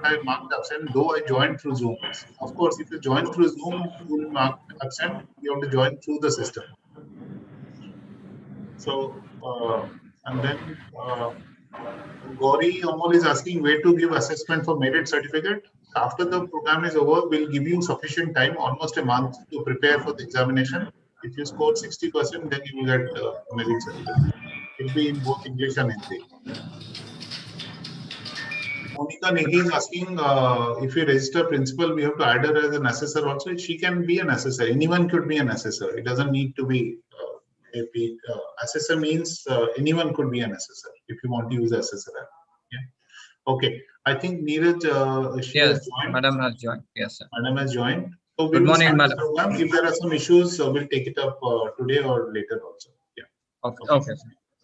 but I marked absent, though I joined through Zoom. Of course, if you join through Zoom, you will mark absent. You have to join through the system. So, and then Gauri Amol is asking where to give assessment for merit certificate. After the program is over, we'll give you sufficient time, almost a month, to prepare for the examination. If you score 60%, then you will get merit certificate. It will be in both English and Hindi. Monica Nehi is asking if you register principal, we have to add her as an assessor also. She can be an assessor. Anyone could be an assessor. It doesn't need to be assessor means anyone could be an assessor if you want to use assessor. Yeah. Okay. I think Neeraj, she has joined. Madam has joined. Yes, sir. Madam has joined. So Good morning, madam. If there are some issues, we'll take it up today or later also. Yeah. Okay.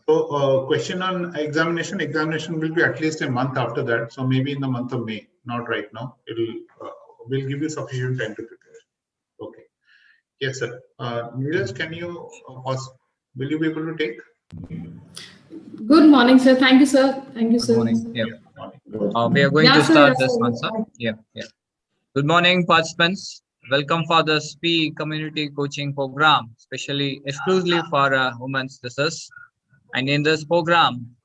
So question on examination. Examination will be at least a month after that. So maybe in the month of May, not right now. We'll give you sufficient time to prepare. Okay. Yes, sir. Neeraj, can you will you be able to take? Good morning, sir. Thank you, sir. Thank you, sir. Good morning. Yeah. We are going to start this one, sir. Yeah. Good morning, participants. Welcome for the SPE community coaching program, especially exclusively for women's research. And in this program,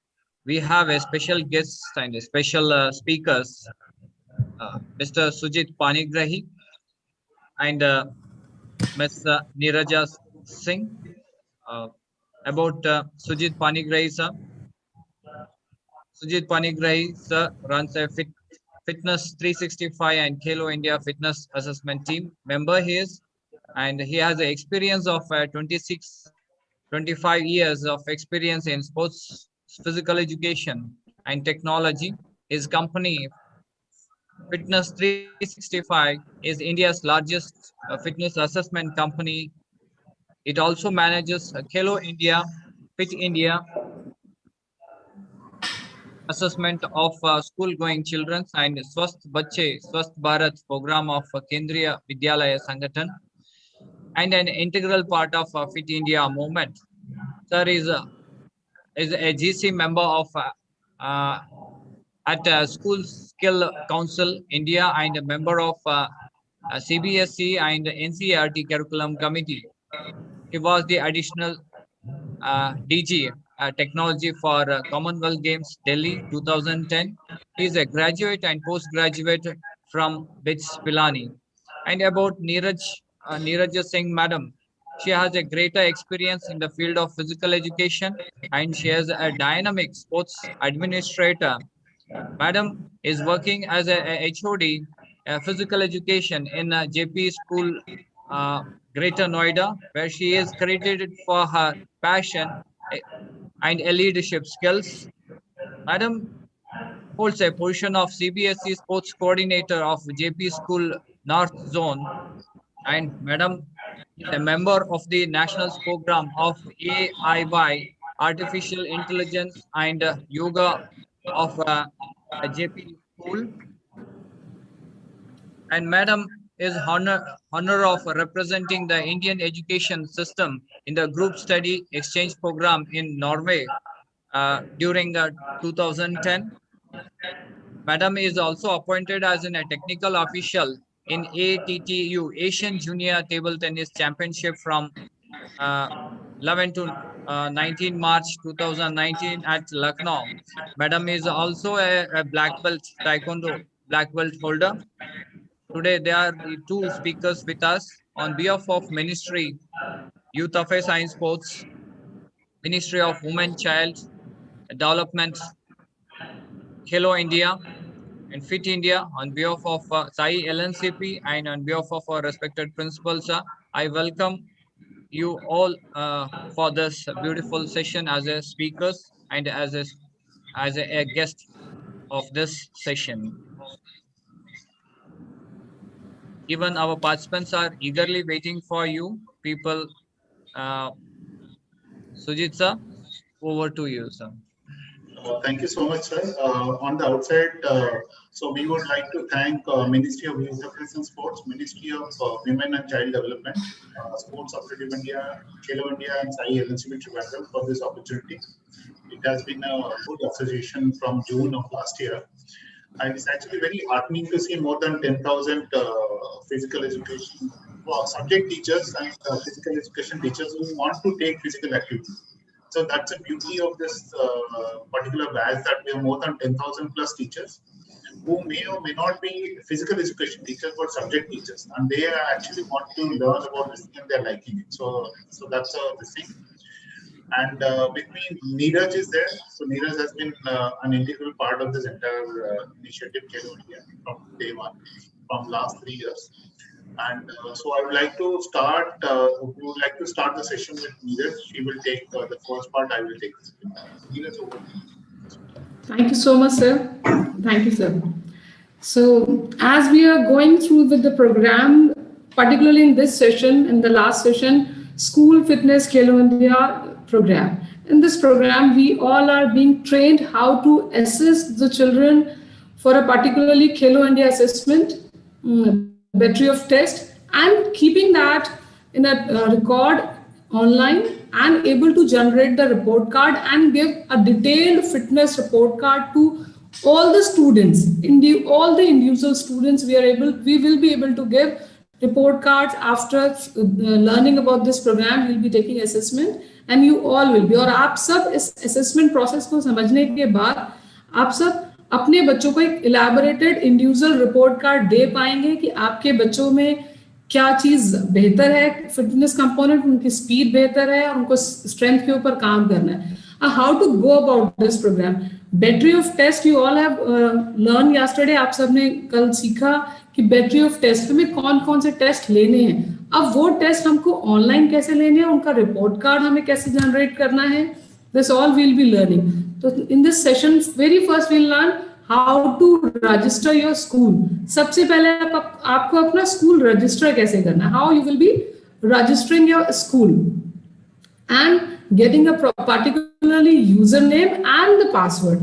we have a special guest and a special speakers, Mr. Sujit Panigrahi and Ms. Neeraja Singh. About Sujit Panigrahi, sir. Sujit Panigrahi, sir, runs a Fitness 365 and Khelo India Fitness Assessment Team member he is, and he has an experience of 25 years of experience in sports, physical education and technology. His company, Fitness 365, is India's largest fitness assessment company. It also manages Khelo India, Fit India, assessment of school-going children and Swasth Bachche, Swasth Bharat program of Kendriya Vidyalaya Sangathan, and an integral part of Fit India movement. Sir is a GC member of at School Skill Council India and a member of CBSE and NCERT Curriculum Committee. He was the additional DG Technology for Commonwealth Games Delhi 2010. He is a graduate and postgraduate from BITS Pilani. And about Neeraj Singh, madam, she has a greater experience in the field of physical education and she is a dynamic sports administrator. Madam is working as a HOD physical education in JP School, Greater Noida, where she is credited for her passion and leadership skills. Madam holds a position of CBSE Sports Coordinator of JP School North Zone, and Madam is a member of the National Program of AIY, Artificial Intelligence and Yoga of JP School. And Madam is honor of representing the Indian education system in the group study exchange program in Norway during 2010. Madam is also appointed as a technical official in ATTU, Asian Junior Table Tennis Championship from 11 to 19 March 2019 at Lucknow. Madam is also a black belt taekwondo black belt holder. Today, there are the two speakers with us on behalf of Ministry, Youth Affairs and Sports, Ministry of Women, Child Development, Khelo India, and Fit India. On behalf of Sai LNCP and on behalf of our respected principals, I welcome you all for this beautiful session as a speakers and as a guest of this session. Even our participants are eagerly waiting for you, people. Sujit sir, over to you, sir. Thank you so much, sir. On the outside, so we would like to thank Ministry of Youth Affairs and Sports, Ministry of Women and Child Development, Sports Authority of India, Khelo India, and Sai LNCP Trivandrum for this opportunity. It has been a good association from June of last year. And it's actually very heartening to see more than 10,000 physical education subject teachers and physical education teachers who want to take physical activity. So that's the beauty of this particular batch, that we have more than 10,000 plus teachers who may or may not be physical education teachers but subject teachers, and they actually want to learn about this thing and they're liking it. So that's the thing. And with me, Neeraj is there. So Neeraj has been an integral part of this entire initiative, Khelo India, from day one, from last 3 years. And so I would like to start. We would like to start the session with Neeraj. She will take the first part. I will take the second part. Neeraj, over to you. Thank you so much, sir. Thank you, sir. So as we are going through with the program, particularly in this session, in the last session, School Fitness Khelo India program. In this program, we all are being trained how to assist the children for a particularly Khelo India assessment, battery of test, and keeping that in a record online and able to generate the report card and give a detailed fitness report card to all the students. All the individual students, we will be able to give report cards after learning about this program. We'll be taking assessment and you all will be. और आप सब इस assessment process को समझने के बाद आप सब अपने बच्चों को एक elaborated individual report card दे पाएंगे कि आपके बच्चों में क्या चीज बेहतर है, फिटनेस कंपोनेंट, उनकी स्पीड बेहतर है, उनको स्ट्रेंथ के ऊपर काम करना है. How to go about this programme. Battery of test you all have learn yesterday. आप सबने कल सीखा कि बैटरी ऑफ टेस्ट में कौन कौन से टेस्ट लेने हैं. अब वो टेस्ट हमको ऑनलाइन कैसे लेने हैं, उनका रिपोर्ट कार्ड हमें कैसे जनरेट करना है, this all will be learning. तो in this session very first will learn how to register your school. सबसे पहले आपको अपना स्कूल रजिस्टर कैसे करना है. How you will be registering your school and getting a particularly user name and the password.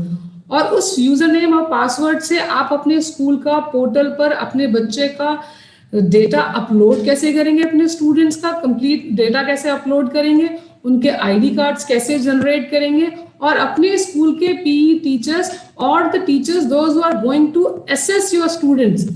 और उस यूजर नेम और पासवर्ड से आप अपने स्कूल का पोर्टल पर अपने बच्चे का डेटा अपलोड कैसे करेंगे, अपने स्टूडेंट्स का कंप्लीट डेटा कैसे अपलोड करेंगे, उनके आईडी कार्ड्स कैसे जनरेट करेंगे, और अपने स्कूल के पीई टीचर्स और the teachers those who are going to assess your students,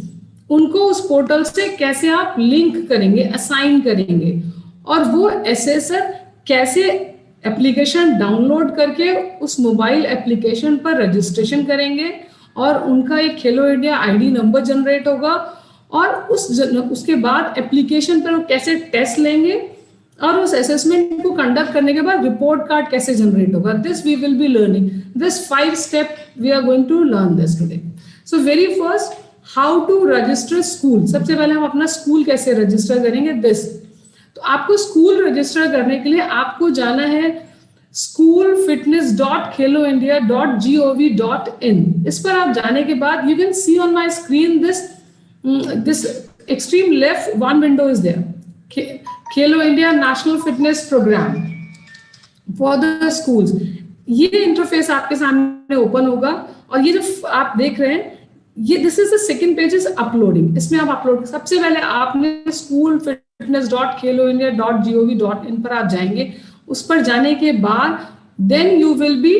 उनको उस पोर्टल से कैसे आप लिंक करेंगे, असाइन करेंगे, और वो असेसर कैसे एप्लीकेशन डाउनलोड करके उस मोबाइल एप्लीकेशन पर रजिस्ट्रेशन करेंगे और उनका एक खेलो इंडिया आईडी नंबर जनरेट होगा, और उसके बाद एप्लीकेशन पर कैसे टेस्ट लेंगे और उस असेसमेंट को कंडक्ट करने के बाद रिपोर्ट कार्ड कैसे जनरेट होगा. This we will be learning. This 5 step we are going to learn this today. So very first, how to register school. सबसे पहले हम अपना स्कूल कैसे रजिस्टर करेंगे. दिस, तो आपको स्कूल रजिस्टर करने के लिए आपको जाना है schoolfitness.kheloindia.gov.in. इस पर आप जाने के बाद you can see on my screen this extreme left one window is there. Khelo India National Fitness Program for the schools. ये इंटरफेस आपके सामने ओपन होगा और ये जो आप देख रहे हैं ये this is the second page is uploading. इसमें आप अपलोड, सबसे पहले आपने schoolfitness.kheloindia.gov.in पर आप जाएंगे. उस पर जाने के बाद then you will be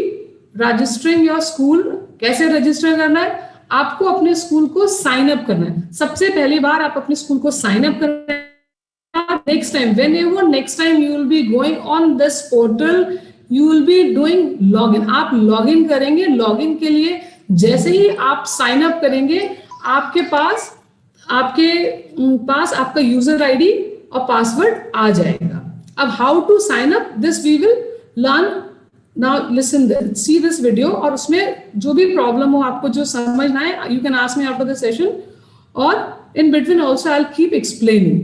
registering your school. कैसे रजिस्टर करना है, आपको अपने स्कूल को साइन अप करना है. सबसे पहली बार आप अपने स्कूल को साइन अप करना है. Next time next time you will be going on this portal, you will be doing log in. आप लॉग इन करेंगे. लॉग इन के लिए जैसे ही आप साइन अप करेंगे आपके पास आपका यूजर आईडी और पासवर्ड आ जाएगा. अब how to sign up, this we will learn now. Listen, see this video, और उसमें जो भी प्रॉब्लम हो, आपको जो समझना है, you can ask me after the session, और in between also I will keep explaining.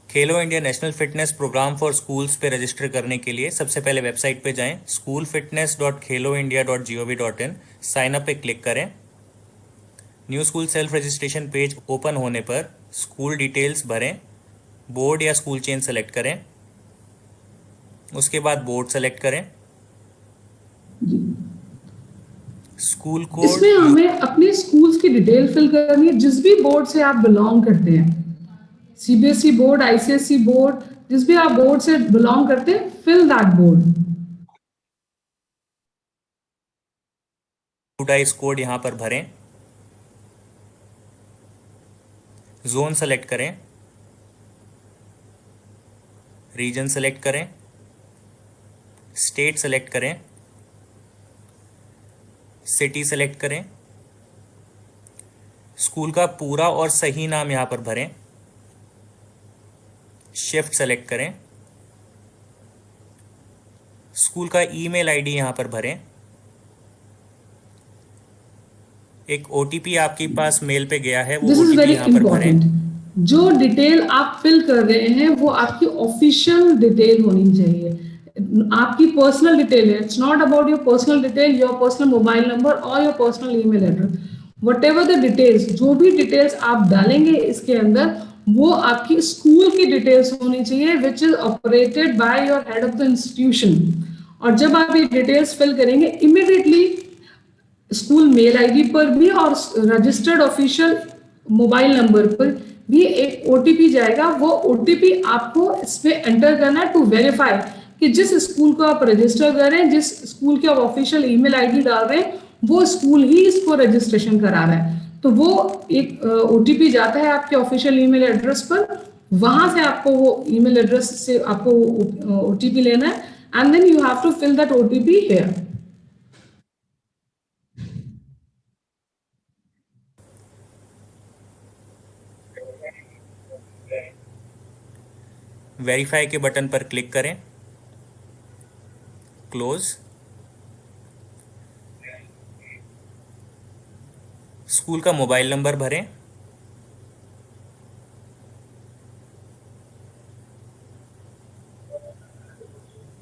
Khelo India national fitness programme for schools पे रजिस्टर करने के लिए सबसे पहले वेबसाइट पे जाएं, schoolfitness.kheloindia.gov.in. साइन अप पे क्लिक करें. New school self registration page open होने पर स्कूल डिटेल्स भरें. बोर्ड या स्कूल चेन सेलेक्ट करें. उसके बाद बोर्ड सेलेक्ट करें. स्कूल कोड, इसमें हमें अपने स्कूल्स की डिटेल फिल करनी है. जिस भी बोर्ड से आप बिलोंग करते हैं, सीबीएसई बोर्ड, आईसीएसई बोर्ड, जिस भी आप बोर्ड से बिलोंग करते हैं, fill that board. DISE code यहाँ पर भरें, जोन सेलेक्ट करें, रीजन सेलेक्ट करें, स्टेट सेलेक्ट करें, सिटी सेलेक्ट करें, स्कूल का पूरा और सही नाम यहाँ पर भरें, शिफ्ट सेलेक्ट करें, स्कूल का ईमेल आईडी यहाँ पर भरें, एक ओटीपी आपके पास मेल पे गया है, वो दिस इज ओटीपी वेरी यहाँ पर भरें। इंपॉर्टेंट। जो डिटेल आप फिल कर रहे हैं वो आपकी ऑफिशियल डिटेल होनी चाहिए, आपकी पर्सनल डिटेल है। It's not about your personal detail, your personal mobile number और your personal email address. Whatever the details, जो भी डिटेल्स आप डालेंगे इसके अंदर, वो आपकी स्कूल की डिटेल्स होनी चाहिए, which is operated by your head of the institution. और जब आप ये डिटेल्स फिल करेंगे, इमिडिएटली स्कूल मेल आईडी पर भी और रजिस्टर्ड ऑफिशियल मोबाइल नंबर पर भी एक ओटीपी जाएगा। वो ओटीपी आपको इसमें एंटर करना है टू वेरीफाई कि जिस स्कूल को आप रजिस्टर कर रहे हैं, जिस स्कूल के आप ऑफिशियल ईमेल आईडी डाल रहे हैं, वो स्कूल ही इसको रजिस्ट्रेशन करा रहा है। तो वो एक ओटीपी जाता है आपके ऑफिशियल ईमेल एड्रेस पर, वहां से आपको वो ईमेल एड्रेस से आपको ओटीपी लेना है, and then you have to fill that OTP here. Verify के बटन पर क्लिक करें, क्लोज। स्कूल का मोबाइल नंबर भरें,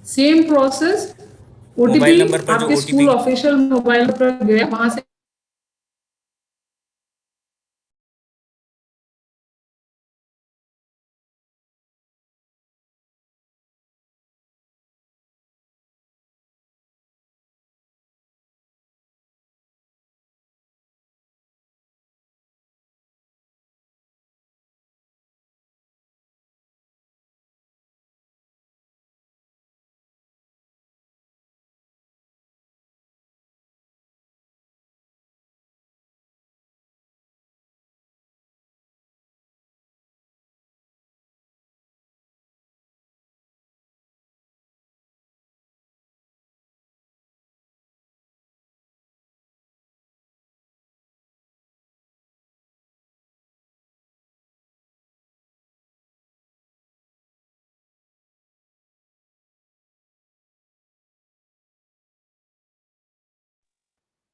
same process, mobile OTP number पर जो आपके ओटीपी स्कूल ऑफिशियल मोबाइल पर गया, वहां से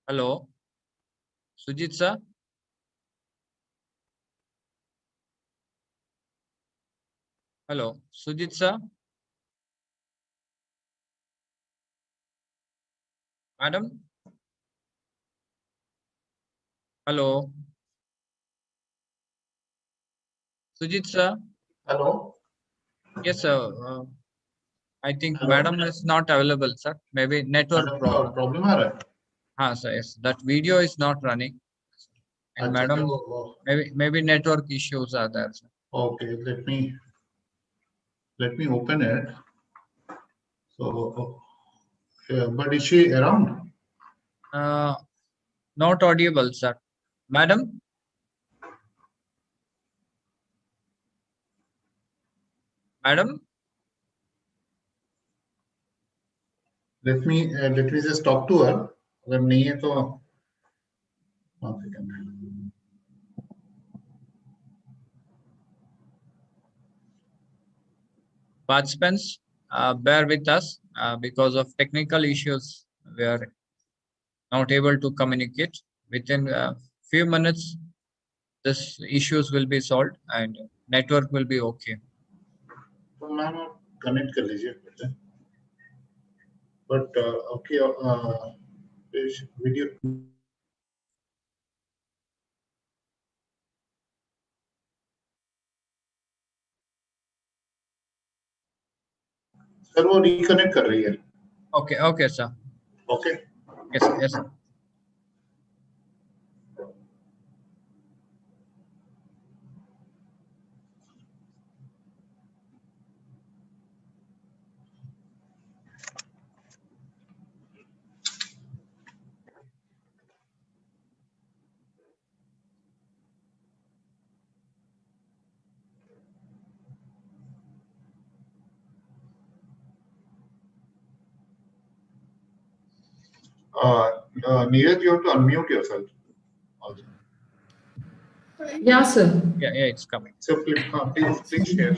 hello Sujeet sir. Hello Sujeet sir. Madam. Hello Sujeet sir. Hello. Yes sir, I think Hello. madam is not available sir, maybe network madam का problem. Problem आ रहा है? हाँ sir, yes, that video is not running and अच्छा madam तो maybe network issues are there sir. okay, let me open it. So yeah, but is she around? Not audible sir. Madam. Madam. Let me just talk to her. अगर नहीं है तो one second. Participants, bear with us because of technical issues. We are not able to communicate. Within a few minutes, this issues will be solved and network will be okay. तो ma'am आप connect कर लीजिए but okay video sir वो reconnect कर रही है। Okay, okay, sir. Okay Yes, yes, sir. Neeraj, you have to unmute yourself also. Yeah, sir. Yeah, it's coming. So please share.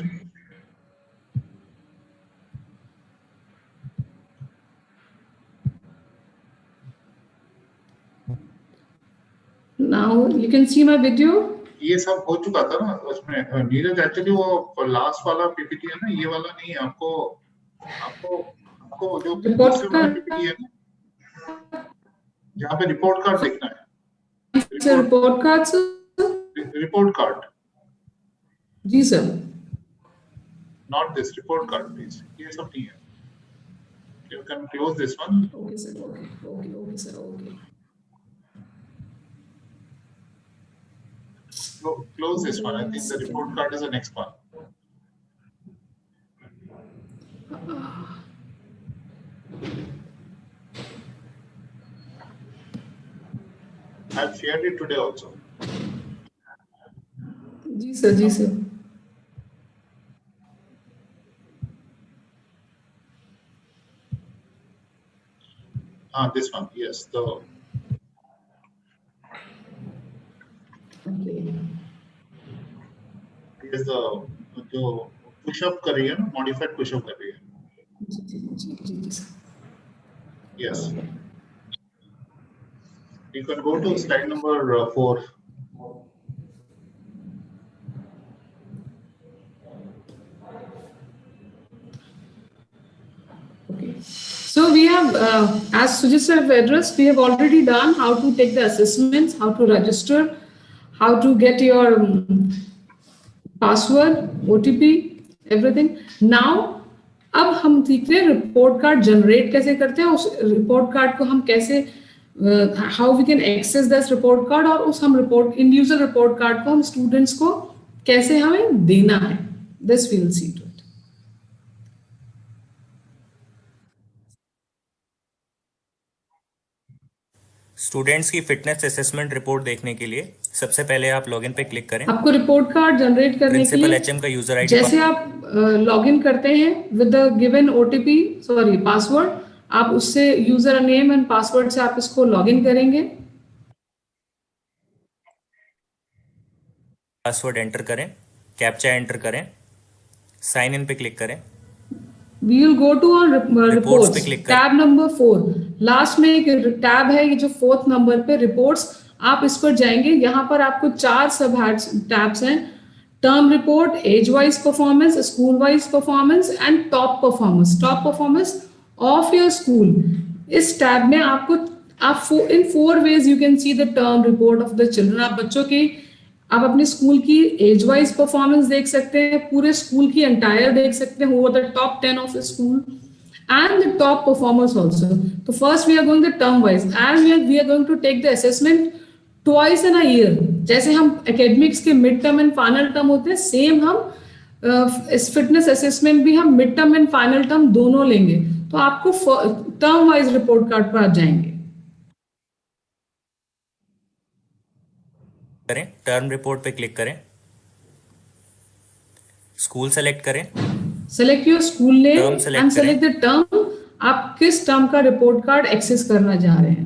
Now you can see my video. ये सब हो चुका था ना उसमें नीरज एक्चुअली वो लास्ट वाला पीपीटी है ना ये वाला नहीं है आपको आपको आपको जो रिपोर्ट दूसरे वाला कार्ड पीपीटी है ना जहाँ पे रिपोर्ट कार्ड देखना है sir, report card sir. Report card ji sir. Not this report card please ये सब नहीं है you can close this one okay sir, okay sir, okay. close this one. I think the report card is the next one. I've shared it today also. Ji sir, ji sir. This one, yes. The Okay. is the जो push-up कर रही है ना, modified push-up कर रही है. जी sir. Yes. You can go to slide number 4. Okay. So we have, as Sujit sir have addressed, we have already done how to take the assessments, how to register, how to get your password, OTP, everything. Now, अब हम सीख रहे हैं report card generate कैसे करते हैं, उस report card को हम कैसे how we can access this report card, और उस हम रिपोर्ट इंडिविजुअल रिपोर्ट कार्ड को हम स्टूडेंट्स को कैसे हमें देना है. This we will see to it. Students की फिटनेस असेसमेंट रिपोर्ट देखने के लिए सबसे पहले आप लॉगिन पे क्लिक करें. आपको रिपोर्ट कार्ड जनरेट करने के प्रिंसिपल लिए एचएम का यूजर आईडी जैसे आप लॉगिन करते हैं with the given OTP sorry password, आप उससे यूजर नेम एंड पासवर्ड से आप इसको लॉगिन करेंगे. पासवर्ड एंटर करें, कैप्चा एंटर करें, साइन इन पे क्लिक करें. We will go to on reports पे क्लिक करें. टैब नंबर 4 लास्ट में एक टैब है, ये जो 4th नंबर पे रिपोर्ट्स, आप इस पर जाएंगे. यहाँ पर आपको 4 सब टैब्स हैं: term report, age wise performance, school wise performance and top performance of your school. इस टैब में आपको आप इन 4 ways you can see the term report of the children. आप बच्चों की, आप अपने स्कूल की एज वाइज परफॉर्मेंस देख सकते हैं, पूरे स्कूल की एंटायर देख सकते हैं, who are the top 10 of the school and the top performers also. तो first we are going the term wise and we are going to take the assessment twice in a year. जैसे हम academics के mid term and final term होते हैं, same हम इस fitness assessment भी हम mid term and final term दोनों लेंगे. तो आपको टर्म वाइज रिपोर्ट कार्ड पर आप जाएंगे. करें, टर्म रिपोर्ट पे क्लिक करें, स्कूल सेलेक्ट करें, select your school name Term select and select the term. आप किस टर्म का रिपोर्ट कार्ड एक्सेस करना चाह रहे हैं.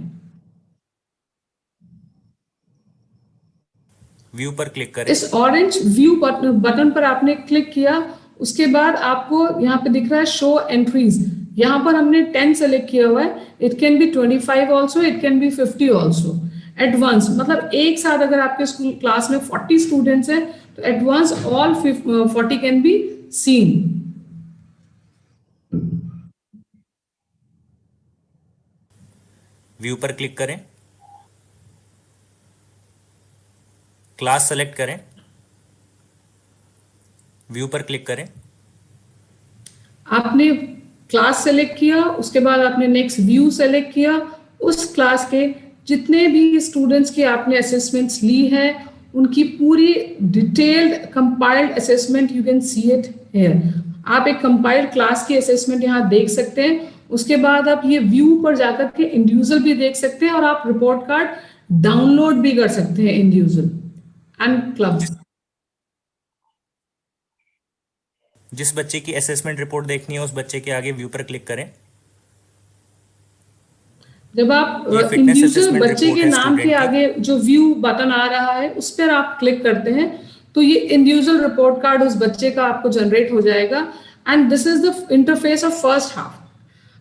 व्यू पर क्लिक करें. इस ऑरेंज व्यू बटन पर आपने क्लिक किया, उसके बाद आपको यहाँ पे दिख रहा है शो एंट्रीज. यहाँ पर हमने 10 सेलेक्ट किया हुआ है. It can be 25 also, it can be 50 also. Advance मतलब एक साथ अगर आपके स्कूल क्लास में 40 स्टूडेंट्स हैं तो advance all 40 can be seen. View पर क्लिक करें, क्लास सेलेक्ट करें, व्यू पर क्लिक करें. आपने क्लास सेलेक्ट किया, उसके बाद आपने नेक्स्ट व्यू सेलेक्ट किया. उस क्लास के जितने भी स्टूडेंट्स की आपने असेसमेंट्स ली है, उनकी पूरी detailed compiled assessment you can see it here. आप एक कंपाइल्ड क्लास की असेसमेंट यहाँ देख सकते हैं. उसके बाद आप ये व्यू पर जाकर के इंडिविजुअल भी देख सकते हैं, और आप रिपोर्ट कार्ड डाउनलोड भी कर सकते हैं इंडिविजुअल एंड क्लब. जिस बच्चे की असेसमेंट रिपोर्ट देखनी है उस बच्चे के आगे व्यू पर क्लिक करें. जब आप ये fitness इंडिविजुअल assessment बच्चे report के है नाम के student की। आगे जो व्यू बटन आ रहा है उस पर आप क्लिक करते हैं तो ये इंडिविजुअल रिपोर्ट कार्ड उस बच्चे का आपको जनरेट हो जाएगा and this is the interface of first half.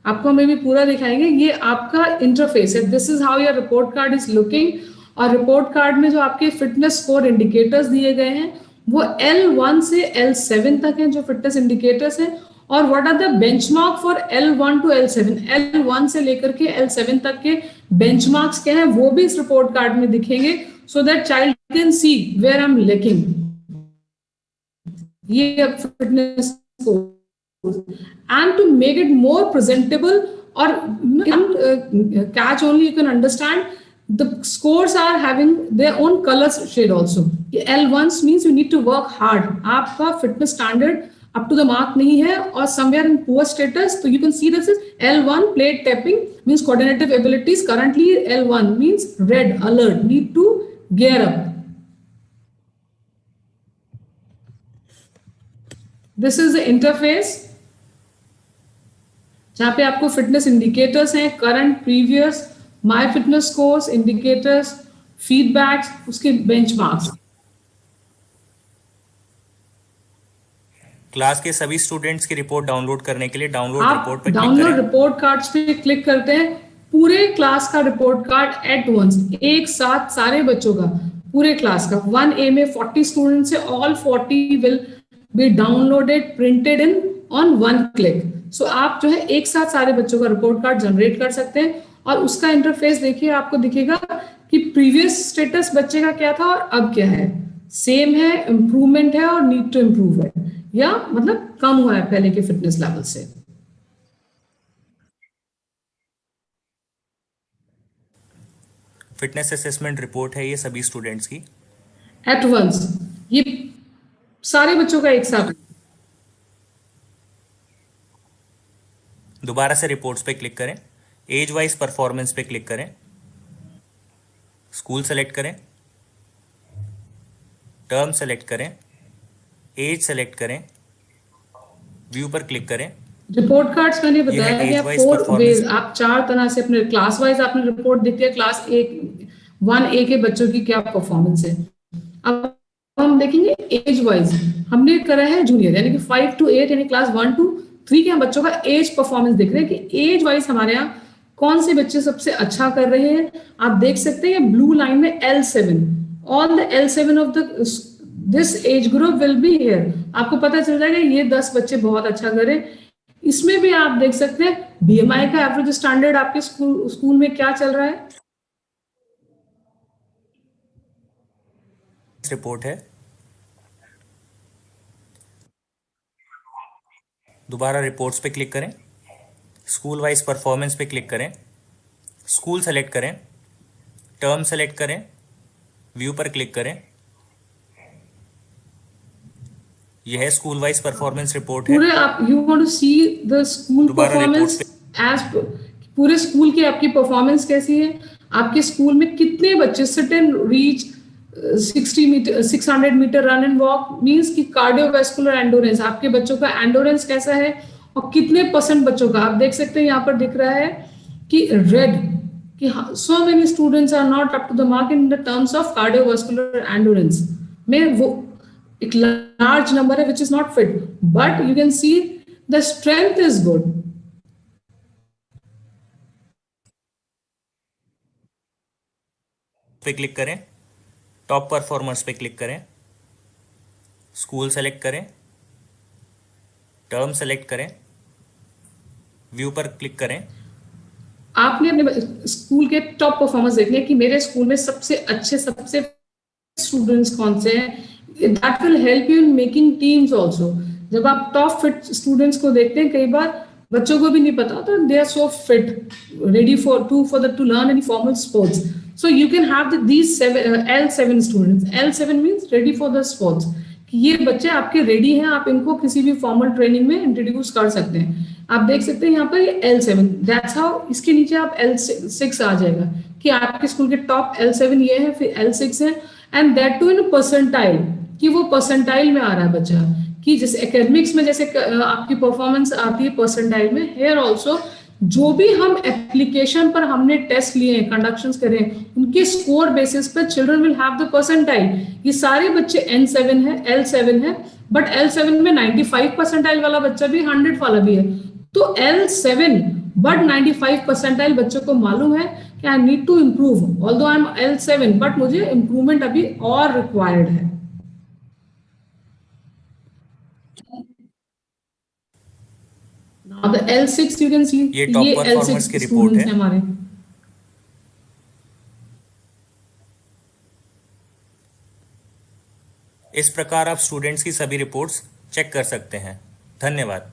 आपको हम भी पूरा दिखाएंगे, ये आपका इंटरफेस है, this is how your report card is looking. और रिपोर्ट कार्ड में जो आपके फिटनेस स्कोर इंडिकेटर्स दिए गए हैं वो L1 से L7 तक हैं जो फिटनेस इंडिकेटर्स हैं। और what are the benchmark for L1 to L7, L1 से लेकर के L7 तक के बेंचमार्क्स क्या हैं वो भी इस रिपोर्ट कार्ड में दिखेंगे, so that child can see where I am lacking. ये fitness and to make it more presentable or catch only, you can understand the scores are having their own color shade also. L1 means you need to work hard, आपका fitness standard up to the mark नहीं है और somewhere in poor status, so you can see this is L1 plate tapping means coordinative abilities, currently L1 means red alert, need to gear up. This is the interface जहाँ पे आपको fitness indicators हैं, current, previous, my fitness scores, indicators, feedbacks, उसके benchmarks. Class के सभी students की report download करने के लिए डाउनलोड आप रिपोर्ट पर क्लिक डाउनलोड करें। रिपोर्ट कार्ड्स पे क्लिक करते हैं, पूरे क्लास का रिपोर्ट कार्ड एट वंस, एक साथ सारे बच्चों का, पूरे क्लास का 1A में 40 स्टूडेंट्स है, all 40 will be downloaded printed in on one click. So आप जो है एक साथ सारे बच्चों का रिपोर्ट कार्ड जनरेट कर सकते हैं और उसका इंटरफेस देखिए, आपको दिखेगा कि प्रीवियस स्टेटस बच्चे का क्या था और अब क्या है, सेम है, इंप्रूवमेंट है और नीड टू इंप्रूव है, या मतलब कम हुआ है पहले के फिटनेस लेवल से। फिटनेस असेसमेंट रिपोर्ट है ये सभी स्टूडेंट्स की एट वंस, ये सारे बच्चों का एक साथ। दोबारा से रिपोर्ट्स पे क्लिक करें, एज वाइज परफॉर्मेंस पे क्लिक करें, स्कूल सेलेक्ट करें, टर्म सेलेक्ट करें, एज सेलेक्ट करें, व्यू पर क्लिक करें। रिपोर्ट कार्ड्स मैंने बताया कि आप 4 वेज, आप 4 तरह से अपने क्लास वाइज आपने रिपोर्ट देखती है, क्लास 1A के बच्चों की क्या परफॉर्मेंस है। अब हम देखेंगे एज वाइज, हमने करा है जूनियर यानी कि 5 to 8 यानी क्लास 1 to 3 के बच्चों का एज परफॉर्मेंस देख रहे हैं कि एज वाइज हमारे यहाँ कौन से बच्चे सबसे अच्छा कर रहे हैं। आप देख सकते हैं ब्लू लाइन में L7, all the L7 of this age group will be here. आपको पता चल जाएगा ये 10 बच्चे बहुत अच्छा कर रहे हैं। इसमें भी आप देख सकते हैं BMI का एवरेज स्टैंडर्ड आपके स्कूल में क्या चल रहा है। रिपोर्ट है, दोबारा रिपोर्ट्स पे क्लिक करें, स्कूल वाइज परफॉर्मेंस पे क्लिक करें, स्कूल सेलेक्ट करें, टर्म सेलेक्ट करें, व्यू पर क्लिक करें। यह है स्कूल वाइज परफॉर्मेंस रिपोर्ट है। पूरे आप you want to see the school performance as पूरे स्कूल की आपकी परफॉर्मेंस कैसी है, आपके स्कूल में कितने बच्चे sit and reach 600 meter run and walk means कि कार्डियोवैस्कुलर एंडोरेंस, आपके बच्चों का एंडोरेंस कैसा है और कितने % बच्चों का। आप देख सकते हैं यहाँ पर दिख रहा है कि रेड कि so many students are not up to the mark in the terms of cardiovascular endurance में, वो एक लार्ज नंबर है which is not fit, but you can see the strength is good. पे क्लिक करें, top performers पे click करें, school select करें, term select करें, व्यू पर क्लिक करें। आपने अपने स्कूल के टॉप परफॉर्मेंस देखने कि मेरे स्कूल में सबसे अच्छे सबसे स्टूडेंट्स कौन से हैं। That will help you in making teams also. जब आप टॉप फिट स्टूडेंट्स को देखते हैं, कई बार बच्चों को भी नहीं पता होता, they are so fit, ready to learn any formal sports. So you can have these L7 students. L7 means ready for the sports. कि ये बच्चे आपके रेडी हैं, आप इनको किसी भी फॉर्मल ट्रेनिंग में इंट्रोड्यूस कर सकते हैं। आप देख सकते हैं यहाँ पर ये L7, दैट्स हाउ। इसके नीचे आप L6 आ जाएगा कि आपके स्कूल के टॉप L7 ये है, फिर L6 है, and that to in percentile, कि वो परसेंटाइल में आ रहा है बच्चा, कि जैसे एकेडमिक्स में जैसे आपकी परफॉर्मेंस आती है परसेंटाइल में, हेयर ऑल्सो जो भी हम एप्लीकेशन पर हमने टेस्ट लिए हैं, कंडक्शंस करे, उनके स्कोर बेसिस पर children will have the percentile. ये सारे बच्चे N7 है, L7 है, बट L7 में 95 परसेंटाइल वाला बच्चा भी 100 वाला भी है। तो L7 बट 95 परसेंटाइल बच्चों को मालूम है कि I need to improve, although I am L7 but मुझे इम्प्रूवमेंट अभी और रिक्वायर्ड है। Now the L6 you can see, ये टॉप ये परफॉर्मर्स L6 की रिपोर्ट स्टूडेंट्स है। हैं हमारे। इस प्रकार आप स्टूडेंट्स की सभी रिपोर्ट्स चेक कर सकते हैं। धन्यवाद।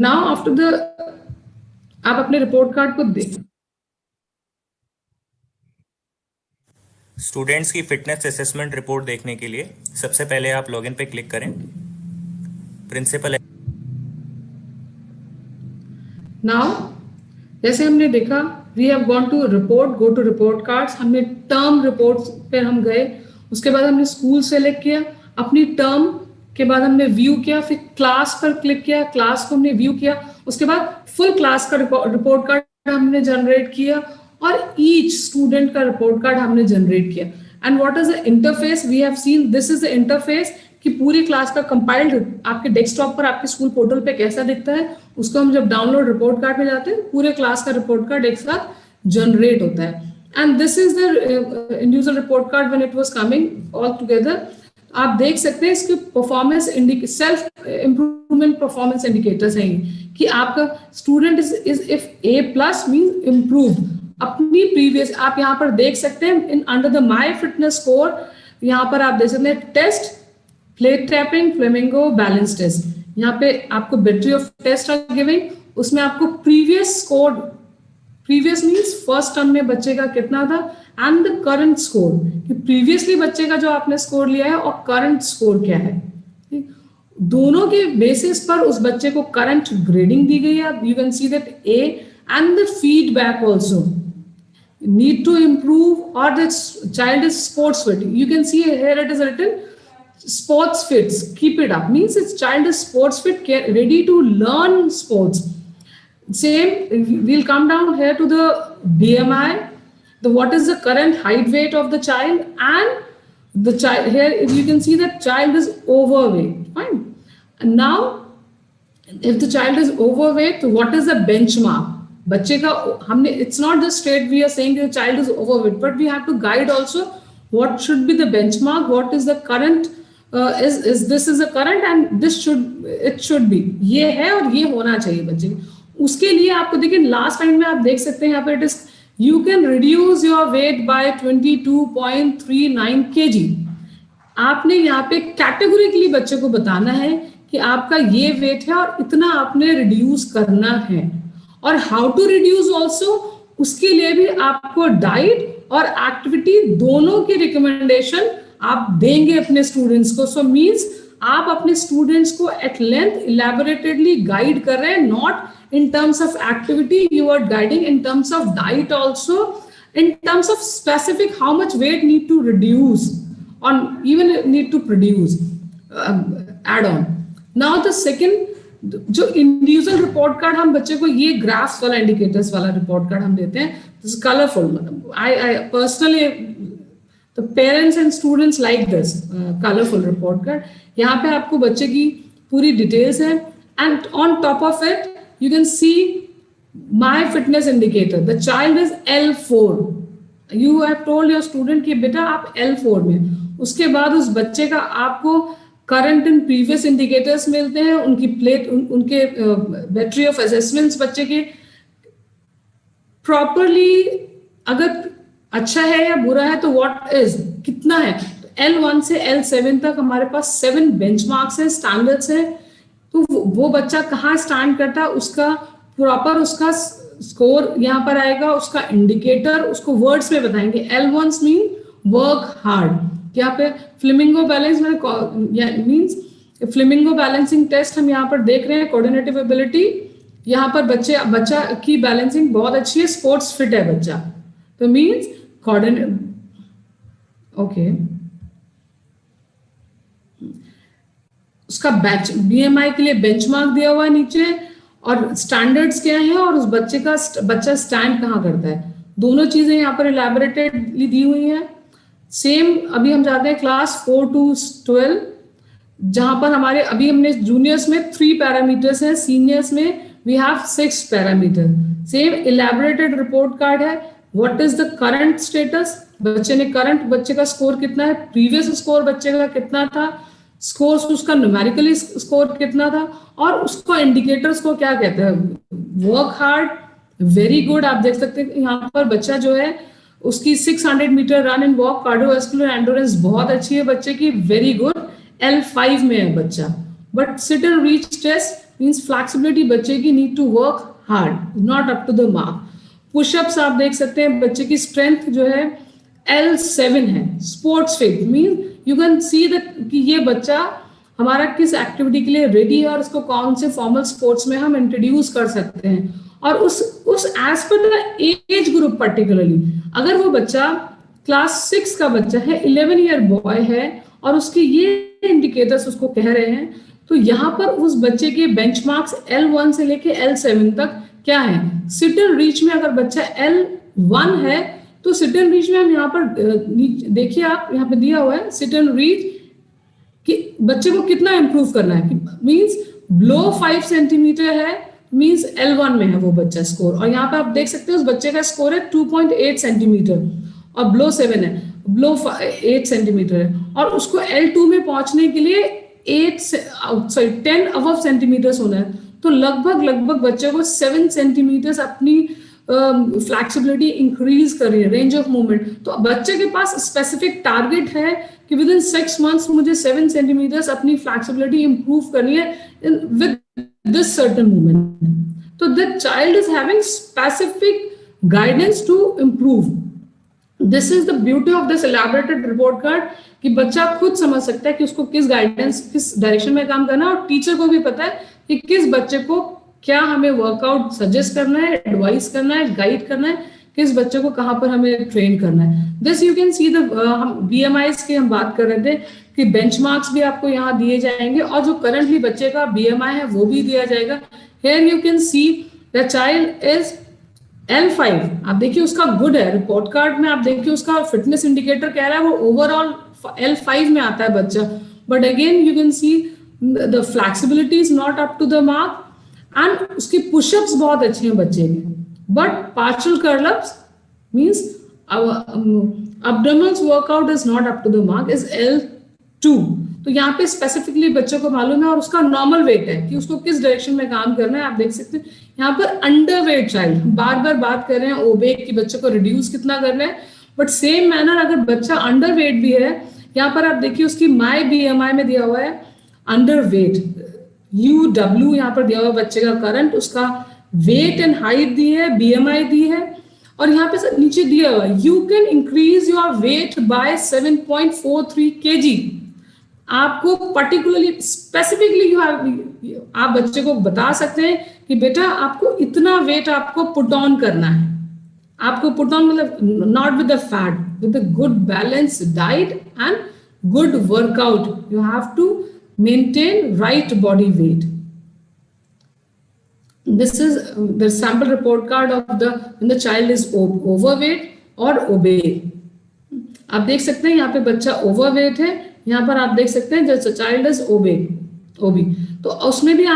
Now after the, आप अपने रिपोर्ट कार्ड को देख, स्टूडेंट्स की फिटनेस असेसमेंट रिपोर्ट देखने के लिए सबसे पहले आप लॉगिन पे क्लिक करें। प्रिंसिपल नाउ जैसे हमने देखा, we have gone to report, go to report cards, हमने टर्म रिपोर्ट्स पे हम गए, उसके बाद हमने स्कूल सेलेक्ट किया, अपनी टर्म के बाद हमने व्यू किया, फिर क्लास पर क्लिक किया, क्लास को हमने व्यू किया, उसके बाद फुल क्लास का रिपोर्ट कार्ड हमने जनरेट किया और ईच स्टूडेंट का रिपोर्ट कार्ड हमने जनरेट किया। And what is the interface we have seen, this is the interface कि पूरी क्लास का कंपाइल्ड आपके डेस्कटॉप पर आपके स्कूल पोर्टल पे कैसा दिखता है, उसको हम जब डाउनलोड रिपोर्ट कार्ड में जाते हैं पूरे क्लास का रिपोर्ट कार्ड एक साथ जनरेट होता है। And this is the individual report card when it was coming all together. आप देख सकते हैं इसके performance self improvement performance indicators हैं कि आपका student is if A+ means improved अपनी प्रीवियस, आप यहाँ पर देख सकते हैं in under the my fitness score, यहाँ पर आप देख सकते हैं test, plate tapping, flamingo, balance test, यहाँ पे आपको battery of test are giving, उसमें आपको previous score, previous means first term में बच्चे का कितना था एंड द करंट स्कोर, कि प्रीवियसली बच्चे का जो आपने स्कोर लिया है और करंट स्कोर क्या है, दोनों के बेसिस पर उस बच्चे को करंट ग्रेडिंग दी गई है। You can see that A and the feedback also need to improve or the child is sports fit. You can see here it is written sports fits, keep it up, means its child is sports fit, ready to learn sports. Same, we'll come down here to the BMI, the what is the current height weight of the child, and the child here you can see that child is overweight. Fine. And now if the child is overweight, what is the benchmark? बच्चे का हमने, it's not just straight we are saying the child is overweight, but we have to guide also what should be the benchmark, what is the current, is this is the current and this should, it should be, ये है और ये होना चाहिए बच्चे के। उसके लिए आपको देखिए लास्ट लाइन में आप देख सकते हैं यहाँ पे it is you can reduce your weight by 22.39 kg। आपने यहाँ पे कैटेगोरिकली बच्चे को बताना है कि आपका ये वेट है और इतना आपने रिड्यूस करना है, और हाउ टू रिड्यूस ऑल्सो, उसके लिए भी आपको डाइट और एक्टिविटी दोनों की रिकमेंडेशन आप देंगे अपने स्टूडेंट्स को। सो मींस आप अपने स्टूडेंट्स को एट लेंथ इलैबोरेटेडली गाइड कर रहे हैं, not in terms of activity, you are guiding in terms of diet also, in terms of specific how much weight need to reduce और even need to produce add on. Now the second, जो individual report card हम बच्चे को, ये graphs वाला indicators वाला report card हम देते हैं, this colourful, I personally the parents and students like this colourful report card. यहाँ पे आपको बच्चे की पूरी डिटेल्स है and on top of it you can see my fitness indicator, the child is L4, you have told your student कि बेटा आप L4 में, उसके बाद उस बच्चे का आपको करंट एंड प्रीवियस इंडिकेटर्स मिलते हैं, उनकी प्लेट, उनके बैटरी ऑफ असेसमेंट्स बच्चे के प्रॉपरली अगर अच्छा है या बुरा है तो व्हाट इज कितना है। L1 से L7 तक हमारे पास 7 बेंचमार्क्स हैं, स्टैंडर्ड्स हैं, तो वो बच्चा कहाँ स्टैंड करता है उसका प्रॉपर उसका स्कोर यहाँ पर आएगा, उसका इंडिकेटर उसको वर्ड्स में बताएंगे। L1 मीन वर्क हार्ड, यहाँ पे फ्लेमिंगो बैलेंस में मींस फ्लेमिंगो बैलेंसिंग टेस्ट हम यहाँ पर देख रहे हैं, कोऑर्डिनेटिव एबिलिटी, यहाँ पर बच्चा की बैलेंसिंग बहुत अच्छी है, स्पोर्ट्स फिट है बच्चा, तो मींस कोऑर्डिनेट, ओके, उसका BMI के लिए बेंचमार्क दिया हुआ है नीचे, और स्टैंडर्ड्स क्या है और उस बच्चा स्टैंड कहाँ करता है, दोनों चीजें यहाँ पर इलैबोरेटेडली दी हुई हैं। सेम अभी हम जाते हैं क्लास 4 to 12, जहां पर हमारे अभी हमने जूनियर्स में 3 पैरामीटर्स हैं, सीनियर्स में we have 6 parameter. Same elaborated report card है। What is the current status, बच्चे का स्कोर कितना है, प्रीवियस स्कोर बच्चे का कितना था, स्कोर उसका न्यूमेरिकली स्कोर कितना था, और उसको इंडिकेटर्स को क्या कहते हैं, वर्क हार्ड, वेरी गुड। आप देख सकते हैं यहाँ पर बच्चा जो है उसकी 600 meter run and walk cardiovascular endurance बहुत अच्छी है बच्चे की, वेरी गुड, L5 में है बच्चा। But sit and reach test means flexibility बच्चे की need to work hard, not up to the mark. Pushups आप देख सकते हैं बच्चे की स्ट्रेंथ जो है L7 है। Sports fit mean you can see that कि ये बच्चा हमारा किस एक्टिविटी के लिए रेडी है और इसको कौन से फॉर्मल स्पोर्ट्स में हम इंट्रोड्यूस कर सकते हैं। और उस as per the age group particularly, अगर वो बच्चा क्लास 6 का बच्चा है, 11 ईयर बॉय है और उसके ये इंडिकेटर्स उसको कह रहे हैं, तो यहाँ पर उस बच्चे के बेंचमार्क्स L1 से लेके L7 तक क्या है। सिट एंड रीच में अगर बच्चा L1 है तो सिट एंड रीच में हम यहाँ पर देखिए, आप यहाँ पे दिया हुआ है सिट एंड रीच कि बच्चे को कितना इंप्रूव करना है, मींस बिलो 5 सेंटीमीटर है, मींस L1 में है वो बच्चा स्कोर। और यहाँ पे आप देख सकते हैं उस बच्चे का स्कोर है 2.8 सेंटीमीटर और बिलो 7 है, बिलो 8 सेंटीमीटर है, और उसको L2 में पहुंचने के लिए 10 अबव सेंटीमीटर्स होना है। तो लगभग बच्चे को 7 सेंटीमीटर्स अपनी फ्लेक्सिबिलिटी इंक्रीज कर रही है, रेंज ऑफ मूवमेंट। तो बच्चे के पास स्पेसिफिक टारगेट है कि विद इन 6 months मुझे 7 सेंटीमीटर्स अपनी फ्लेक्सिबिलिटी इंप्रूव करनी है विद दिस सर्टेन मूवमेंट। तो the child is having specific guidance to improve. This is the beauty of this elaborated report card कि बच्चा खुद समझ सकता है कि उसको किस गाइडेंस, किस डायरेक्शन में काम करना है, और टीचर को भी पता है कि किस बच्चे को क्या हमें वर्कआउट सजेस्ट करना है, एडवाइस करना है, गाइड करना है, किस बच्चे को कहाँ पर हमें ट्रेन करना है। This you can see the हम BMIs की हम बात कर रहे थे कि बेंचमार्क्स भी आपको यहाँ दिए जाएंगे और जो करंटली बच्चे का BMI है वो भी दिया जाएगा। Here you can see the child is L5। आप देखिए उसका गुड है, रिपोर्ट कार्ड में आप देखिए उसका फिटनेस इंडिकेटर कह रहा है वो ओवरऑल L5 में आता है बच्चा, but again you can see the flexibility is not up to the mark and उसकी पुशअप्स बहुत अच्छे हैं बच्चे के, but partial curl ups means abdominals workout is not up to the mark, is L2। तो यहाँ पे स्पेसिफिकली बच्चों को मालूम है और उसका नॉर्मल वेट है कि उसको किस डायरेक्शन में काम करना है। आप देख सकते हैं यहाँ पर अंडर वेट चाइल्ड, बार बार बात कर रहे हैं ओबेक की बच्चों को रिड्यूस कितना करना है, बट सेम मैनर अगर बच्चा अंडर वेट भी है, यहाँ पर आप देखिए उसकी माई BMI में दिया हुआ है अंडर वेट, UW यहाँ पर दिया हुआ बच्चे का करंट, उसका वेट एंड हाइट दी है, BMI दी है, और यहाँ पे नीचे दिया हुआ you can increase your weight by 7.43 kg। आपको पर्टिकुलरली स्पेसिफिकली आप बच्चे को बता सकते हैं कि बेटा आपको इतना वेट आपको पुट ऑन करना है। आपको पुट ऑन मतलब not with the fat, with the good balance diet and good workout. You have to maintain right body weight. This is the sample report card of when the child is overweight or obese. आप देख सकते हैं यहाँ पे बच्चा overweight है, यहाँ पर आप देख सकते हैं जैसे चाइल्ड इज ओबी। तो उसमें भी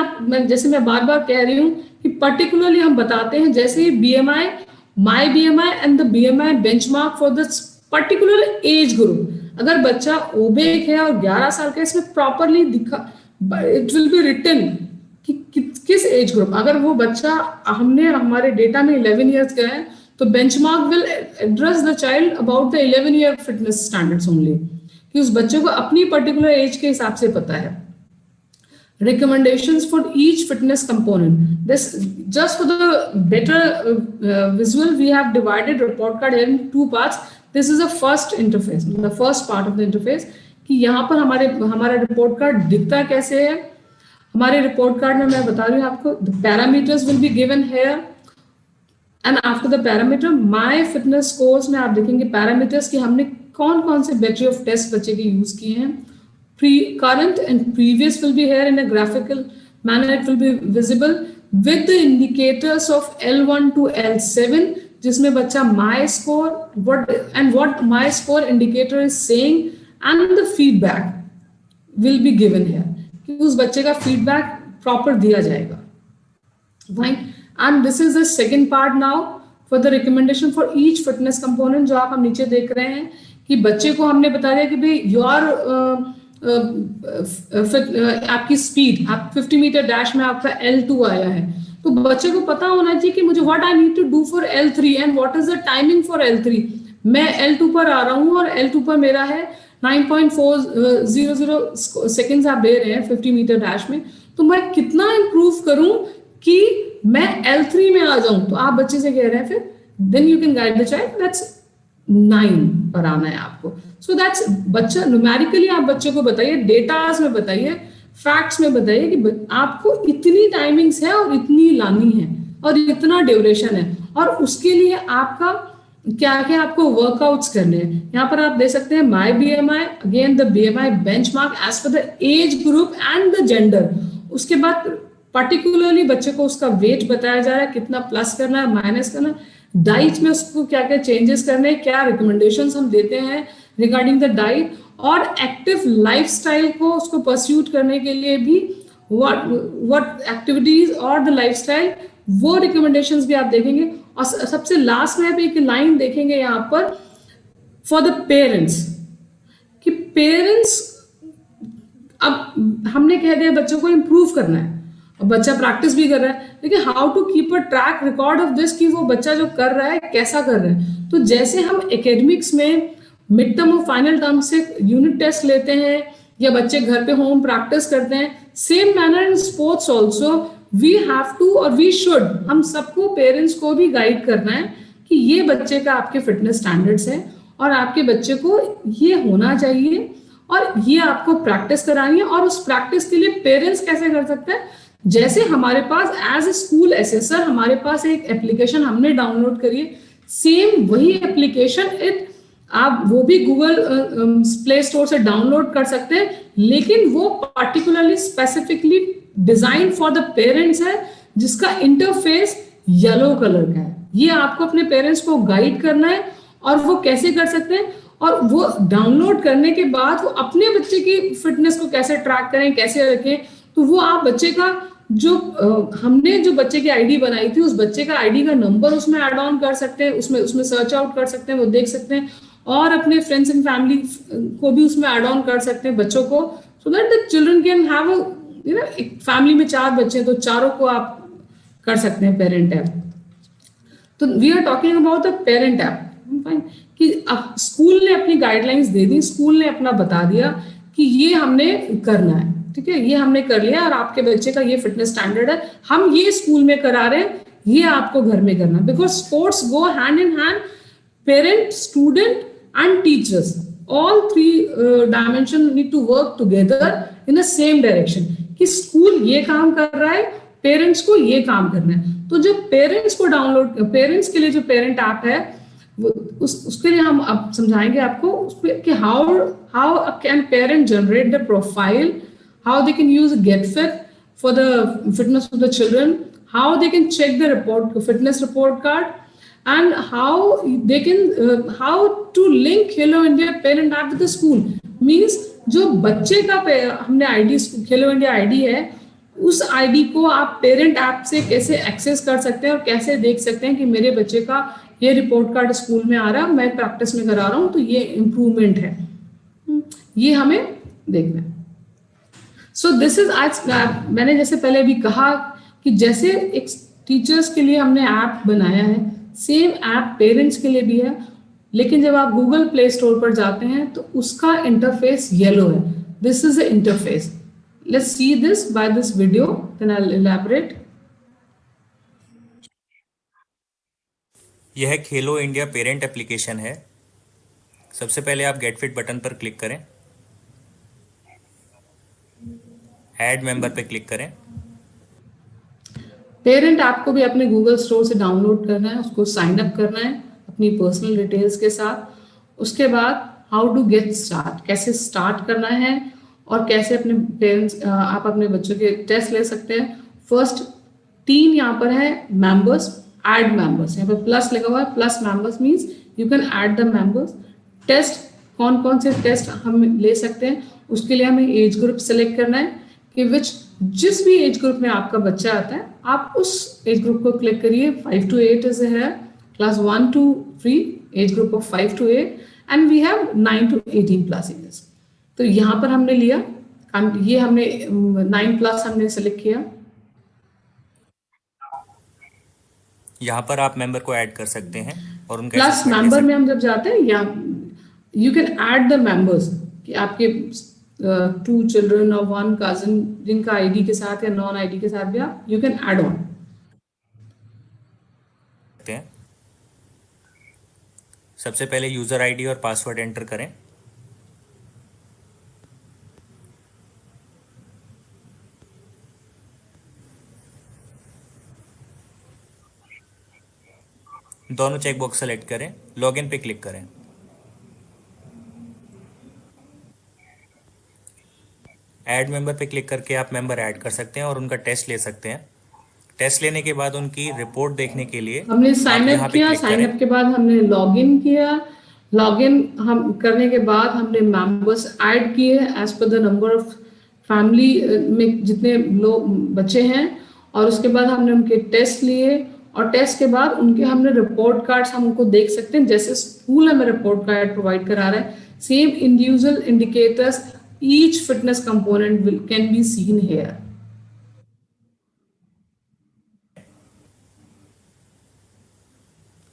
जैसे मैं बार बार कह रही हूँ कि पर्टिकुलरली हम बताते हैं जैसे ही BMI, my BMI and the BMI benchmark for this particular age group. अगर बच्चा ओबेक है और 11 साल का, इसमें प्रॉपरली दिखा, इट विल बी रिटन कि किस एज ग्रुप। अगर वो बच्चा हमारे डेटा में 11 ईयर्स का है तो benchmark will address the child about the 11 year fitness standards only, कि उस बच्चे को अपनी पर्टिकुलर एज के हिसाब से पता है। recommendations for each fitness component. This just for the better visual, we have divided report card in 2 parts. This is the first interface, the first part of the interface, कि यहाँ पर हमारा report card दिखता कैसे है। हमारे report card में मैं बता रही हूँ आपको, the parameters will be given here and after the parameter my fitness scores में आप देखेंगे पैरामीटर्स कि हमने कौन कौन से बैटरी ऑफ टेस्ट बच्चे के यूज किए हैं। Current and previous will be here in a graphical manner, it will be visible. with the indicators of L1 to L7, जिसमें बच्चा my score, what my score indicator is saying, and the feedback will be given here, कि उस बच्चे का feedback proper दिया जाएगा. Fine. And this is the second part now for the recommendation for each fitness component, जो आप हम नीचे देख रहे हैं कि बच्चे को हमने बता दिया कि भाई your आपकी स्पीड, आप 50 मीटर डैश में आपका L2 आया है, तो बच्चे को पता होना चाहिए कि मुझे what I need to do for L3 and what is the timing for L3. मैं L2 पर आ रहा हूँ और L2 पर मेरा है 9.400 सेकेंड्स आप दे रहे हैं 50 मीटर डैश में, तो मैं कितना इंप्रूव करूं कि मैं L3 में आ जाऊं. तो आप बच्चे से कह रहे हैं फिर then you can guide the child that's 9 पर आना है आपको. सो दैट्स बच्चा न्यूमेरिकली आप बच्चे को बताइए, डेटास में बताइए, फैक्ट्स में बताइए कि आपको इतनी टाइमिंग्स है और इतनी लानी है और इतना ड्यूरेशन है, और उसके लिए आपका क्या क्या आपको वर्कआउट्स करने हैं. यहाँ पर आप दे सकते हैं my BMI, again the BMI benchmark as per the age group and the gender. उसके बाद पर्टिकुलरली बच्चे को उसका वेट बताया जा रहा है, कितना प्लस करना है, माइनस करना है, डाइट में उसको क्या क्या चेंजेस करने हैं, क्या रिकमेंडेशंस हम देते हैं रिगार्डिंग द डाइट, और एक्टिव लाइफस्टाइल को उसको परस्यूट करने के लिए भी व्हाट एक्टिविटीज और द लाइफस्टाइल, वो रिकमेंडेशंस भी आप देखेंगे. और सबसे लास्ट में आप एक लाइन देखेंगे यहाँ पर फॉर द पेरेंट्स, कि पेरेंट्स, अब हमने कह दिया बच्चों को इम्प्रूव करना है, और बच्चा प्रैक्टिस भी कर रहा है, लेकिन how to keep a track record of this, कि वो बच्चा जो कर रहा है कैसा कर रहा है. तो जैसे हम एकेडमिक्स में मिड टर्म और फाइनल टर्म से यूनिट टेस्ट लेते हैं या बच्चे घर पे होम प्रैक्टिस करते हैं, same manner in sports also we have to और वी शुड, हम सबको पेरेंट्स को भी गाइड करना है कि ये बच्चे का आपके फिटनेस स्टैंडर्ड्स है और आपके बच्चे को ये होना चाहिए और ये आपको प्रैक्टिस करानी है. और उस प्रैक्टिस के लिए पेरेंट्स कैसे कर सकते हैं, जैसे हमारे पास एज ए स्कूल एसेसर हमारे पास एक एप्लीकेशन हमने डाउनलोड करी है, सेम वही एप्लीकेशन आप वो भी गूगल प्ले स्टोर से डाउनलोड कर सकते हैं, लेकिन वो particularly specifically design for the parents है, जिसका इंटरफेस येलो कलर का है. ये आपको अपने पेरेंट्स को गाइड करना है और वो कैसे कर सकते हैं, और वो डाउनलोड करने के बाद वो अपने बच्चे की फिटनेस को कैसे ट्रैक करें, कैसे रखें. तो वो आप बच्चे का जो हमने जो बच्चे की आईडी बनाई थी, उस बच्चे का आईडी का नंबर उसमें ऐड ऑन कर सकते हैं, उसमें सर्च आउट कर सकते हैं, वो देख सकते हैं, और अपने फ्रेंड्स एंड फैमिली को भी उसमें ऐड ऑन कर सकते हैं बच्चों को, so that the children can have एक फैमिली में 4 बच्चे तो चारों को आप कर सकते हैं पेरेंट ऐप. तो we are talking about the parent app, कि अब स्कूल ने अपनी गाइडलाइंस दे दी, स्कूल ने अपना बता दिया कि ये हमने करना है, ठीक है, ये हमने कर लिया और आपके बच्चे का ये फिटनेस स्टैंडर्ड है, हम ये स्कूल में करा रहे हैं, ये आपको घर में करना, because sports go hand in hand. Parent, student and teachers, all 3 dimension need to work together in the same direction, कि स्कूल ये काम कर रहा है, पेरेंट्स को ये काम करना है. तो जो पेरेंट्स को डाउनलोड, पेरेंट्स के लिए जो पेरेंट ऐप है, उसके लिए हम अब समझाएंगे आपको कि how can parent generate the profile, how they can use get fit for the fitness of the children, how they can check the report, fitness report card, and how they can how to link Khelo India parent app with the school. Means जो बच्चे का हमने ID खेलो India ID है, उस ID को आप parent app से कैसे एक्सेस कर सकते हैं और कैसे देख सकते हैं कि मेरे बच्चे का ये रिपोर्ट कार्ड स्कूल में आ रहा है, मैं प्रैक्टिस में करा रहा हूँ, तो ये इम्प्रूवमेंट है, ये हमें देखना है. सो दिस इज आज मैंने जैसे पहले भी कहा कि जैसे एक टीचर्स के लिए हमने ऐप बनाया है, सेम ऐप पेरेंट्स के लिए भी है, लेकिन जब आप गूगल प्ले स्टोर पर जाते हैं तो उसका इंटरफेस येलो है. This is the interface. Let's see this by this video, then I will elaborate. यह खेलो इंडिया पेरेंट एप्लीकेशन है. सबसे पहले आप गेट फिट बटन पर क्लिक करें, ऐड मेंबर पे क्लिक करें. पेरेंट ऐप को भी अपने गूगल स्टोर से डाउनलोड करना है, उसको साइन अप करना है अपनी पर्सनल डिटेल्स के साथ. उसके बाद हाउ टू गेट स्टार्ट, कैसे स्टार्ट करना है और कैसे अपने पेरेंट्स आप अपने बच्चों के टेस्ट ले सकते हैं. फर्स्ट तीन यहाँ पर है मेंबर्स, ऐड मेंबर्स, यहाँ पर प्लस लगा हुआ है, plus members means you can add the members. Test, कौन कौन से टेस्ट हम ले सकते हैं, उसके लिए हमें एज ग्रुप सेलेक्ट करना है कि जिस भी एज ग्रुप में आपका बच्चा आता है आप उस एज ग्रुप को क्लिक करिए। 5 to 8 इज है, class 1 to 3 age group of 5 to 8 and we have 9 to 18 plus ages. तो यहाँ पर हमने लिया, ये हमने 9 प्लस हमने सेलेक्ट किया। यहाँ पर आप मेंबर को ऐड कर सकते हैं और उनका प्लस मेंबर में हम जब जाते हैं या you can add the members कि आपके 2 चिल्ड्रन और 1 कजिन जिनका आईडी के साथ या नॉन आईडी के साथ भी आप यू कैन ऐड ऑन। सबसे पहले यूजर आईडी और पासवर्ड एंटर करें। दोनों चेकबॉक्स सेलेक्ट करें, लॉगिन पे क्लिक करें। ऐड मेंबर पे क्लिक करके आप मेंबर ऐड कर सकते हैं और उनका टेस्ट ले सकते हैं। टेस्ट लेने के बाद उनकी रिपोर्ट देखने के लिए हमने साइन अप किया, साइन अप के बाद हमने लॉगिन किया, लॉगिन हम करने के बाद हमने मेंबर्स ऐड किए as per the number of family में जितने लोग बच्चे हैं, और उसके बाद हमने उनके टेस्ट लिए और टेस्ट के बाद उनके हमने रिपोर्ट कार्ड्स हम उनको देख सकते हैं, जैसे स्कूल हमें रिपोर्ट कार्ड प्रोवाइड करा रहा है। Same individual indicators each fitness component can be seen here.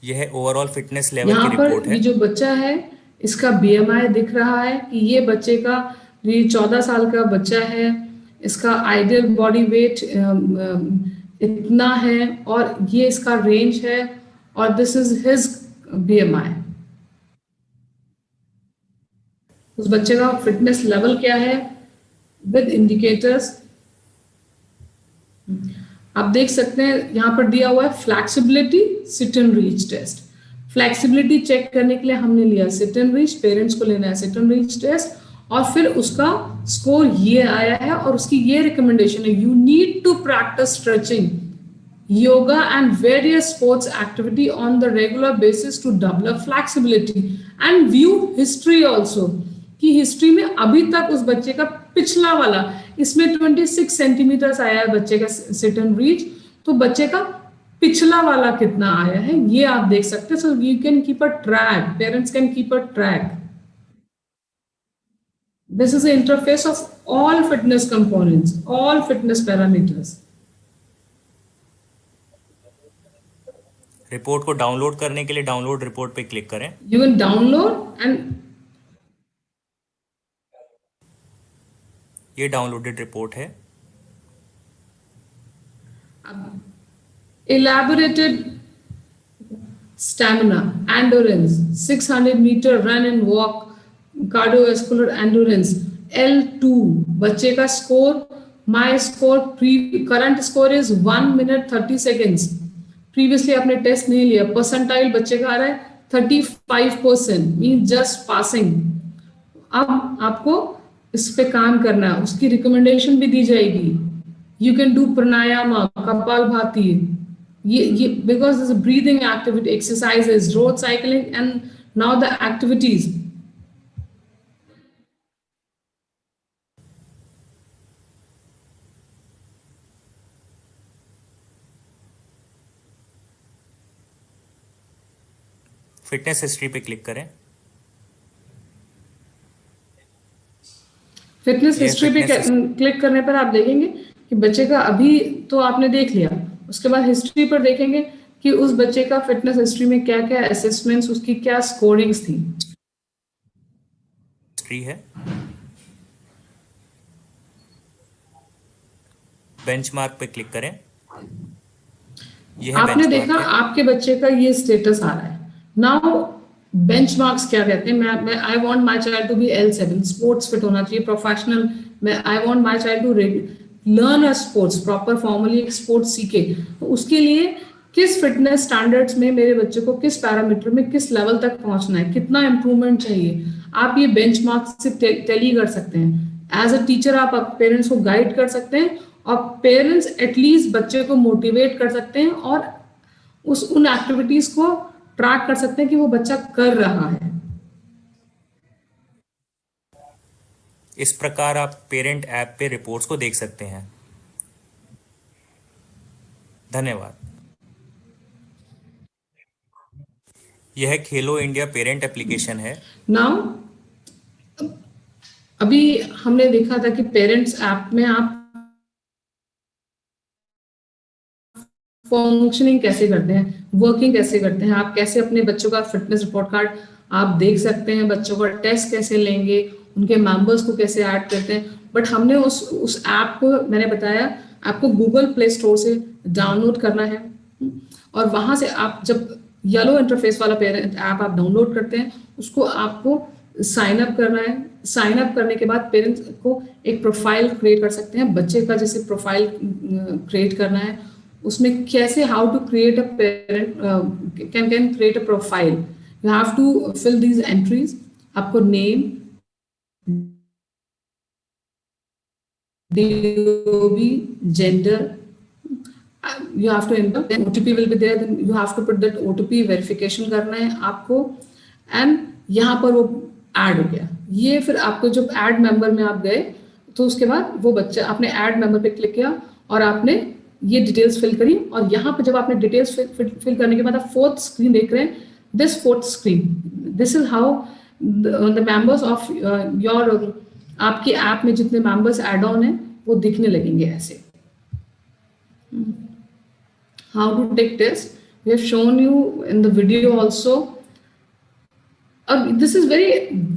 यह ओवरऑल फिटनेस लेवल की यहाँ रिपोर्ट पर है। ये जो बच्चा है इसका BMI दिख रहा है कि ये बच्चे का, ये 14 साल का बच्चा है, इसका आइडियल बॉडी वेट इतना है और ये इसका रेंज है और दिस इज हिज BMI। उस बच्चे का फिटनेस लेवल क्या है विद इंडिकेटर्स आप देख सकते हैं। यहाँ पर दिया हुआ है flexibility sit and reach test. Flexibility check करने के लिए हमने लिया सिट एंड रीच, पेरेंट्स को लेना है सिट एंड रीच टेस्ट और फिर उसका स्कोर ये आया है और उसकी ये रिकमेंडेशन है, you need to practice stretching, yoga and various sports activity on the regular basis to develop flexibility and view history also कि हिस्ट्री में अभी तक उस बच्चे का पिछला वाला, इसमें 26 सेंटीमीटर्स आया है बच्चे का सिट एंड रीच, तो बच्चे का पिछला वाला कितना आया है ये आप देख सकते हैं। So you can keep a track, parents can keep a track. This is the interface of all fitness components, all fitness parameters. Report को डाउनलोड करने के लिए डाउनलोड रिपोर्ट पे क्लिक करें। You can download and ये downloaded report है। elaborated stamina, endurance, 600 meter run and walk, cardiovascular endurance, L2 बच्चे का score, my score current score is 1 minute 30 seconds। Previously आपने टेस्ट नहीं लिया, परसेंटाइल बच्चे का आ रहा है 35%, मीन जस्ट पासिंग। अब आपको इस पे काम करना है, उसकी रिकमेंडेशन भी दी जाएगी। यू कैन डू प्राणायाम, कपालभाति, ये because this breathing activity exercises, road cycling and now the activities. Fitness history पे क्लिक करें। फिटनेस हिस्ट्री पे क्लिक करने पर आप देखेंगे कि बच्चे का अभी तो आपने देख लिया, उसके बाद हिस्ट्री पर देखेंगे कि उस बच्चे का फिटनेस हिस्ट्री में क्या क्या असेसमेंट्स, उसकी क्या स्कोरिंग्स थी। हिस्ट्री है, बेंचमार्क पे क्लिक करें। आपने देखा आपके बच्चे का ये स्टेटस आ रहा है। नाउ बेंचमार्क्स क्या कहते हैं, मैं I want my child to be L7, sports fit होना चाहिए, प्रोफेशनल, मैं I want my child to learn a sports, proper formally एक स्पोर्ट्स सीखे। तो उसके लिए किस फिटनेस स्टैंडर्ड्स में मेरे बच्चे को किस पैरामीटर में किस लेवल तक पहुंचना है, कितना इंप्रूवमेंट चाहिए, आप ये बेंचमार्क से टैली कर सकते हैं। एज अ टीचर आप पेरेंट्स को गाइड कर सकते हैं और पेरेंट्स एटलीस्ट बच्चे को मोटिवेट कर सकते हैं और उन एक्टिविटीज को ट्रैक कर सकते हैं कि वो बच्चा कर रहा है। इस प्रकार आप पेरेंट ऐप पे रिपोर्ट्स को देख सकते हैं। धन्यवाद। यह खेलो इंडिया पेरेंट एप्लीकेशन है। नाउ अभी हमने देखा था कि पेरेंट्स ऐप में आप फंक्शनिंग कैसे करते हैं, वर्किंग कैसे करते हैं, आप कैसे अपने बच्चों का फिटनेस रिपोर्ट कार्ड आप देख सकते हैं, बच्चों का टेस्ट कैसे लेंगे, उनके मेंबर्स को कैसे ऐड करते हैं। बट हमने उस ऐप को, मैंने बताया आपको गूगल प्ले स्टोर से डाउनलोड करना है और वहां से आप जब येलो इंटरफेस वाला पेरेंट ऐप आप डाउनलोड करते हैं उसको आपको साइन अप करना है। साइन अप करने के बाद पेरेंट्स को एक प्रोफाइल क्रिएट कर सकते हैं, बच्चे का जैसे प्रोफाइल क्रिएट करना है, उसमें कैसे how to create a parent can create a profile. You have to fill these entries. आपको name, DOB, gender, you have to enter, then OTP will be there, then you have to put that OTP verification करना है आपको, and यहाँ पर वो add हो गया। ये फिर आपको जब ऐड मेंबर में आप गए तो उसके बाद वो बच्चा, आपने ऐड मेंबर पे क्लिक किया और आपने ये डिटेल्स फिल करी, और यहाँ पर जब आपने डिटेल्स फिल करने के बाद आप फोर्थ स्क्रीन देख रहे हैं, this fourth screen, this is how the members of your, आपके ऐप में जितने मेंबर्स ऐड ऑन हैं वो दिखने लगेंगे ऐसे। How to take test, we have shown you in the video also. अब this is very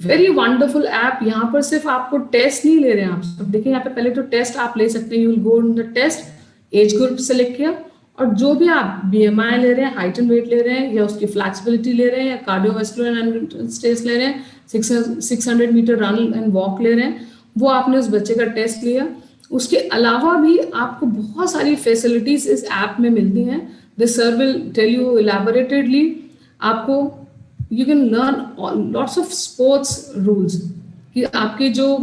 very wonderful app. यहाँ पर सिर्फ आपको टेस्ट नहीं ले रहे हैं, आप सब देखिए यहाँ पे पहले तो टेस्ट आप ले सकते हैं। You will go in the test, age group select किया, और जो भी आप BMI ले रहे हैं, हाइट एंड वेट ले रहे हैं, या उसकी फ्लैक्सिबिलिटी ले रहे हैं, या कार्डियोवास्कुलर एंडोरेंस टेस्ट ले रहे हैं, 600 मीटर रन एंड वॉक ले रहे हैं, वो आपने उस बच्चे का टेस्ट लिया। उसके अलावा भी आपको बहुत सारी फैसिलिटीज इस ऐप में मिलती हैं। This sir will tell you elaboratedly. आपको you can learn lots of sports rules, कि आपके जो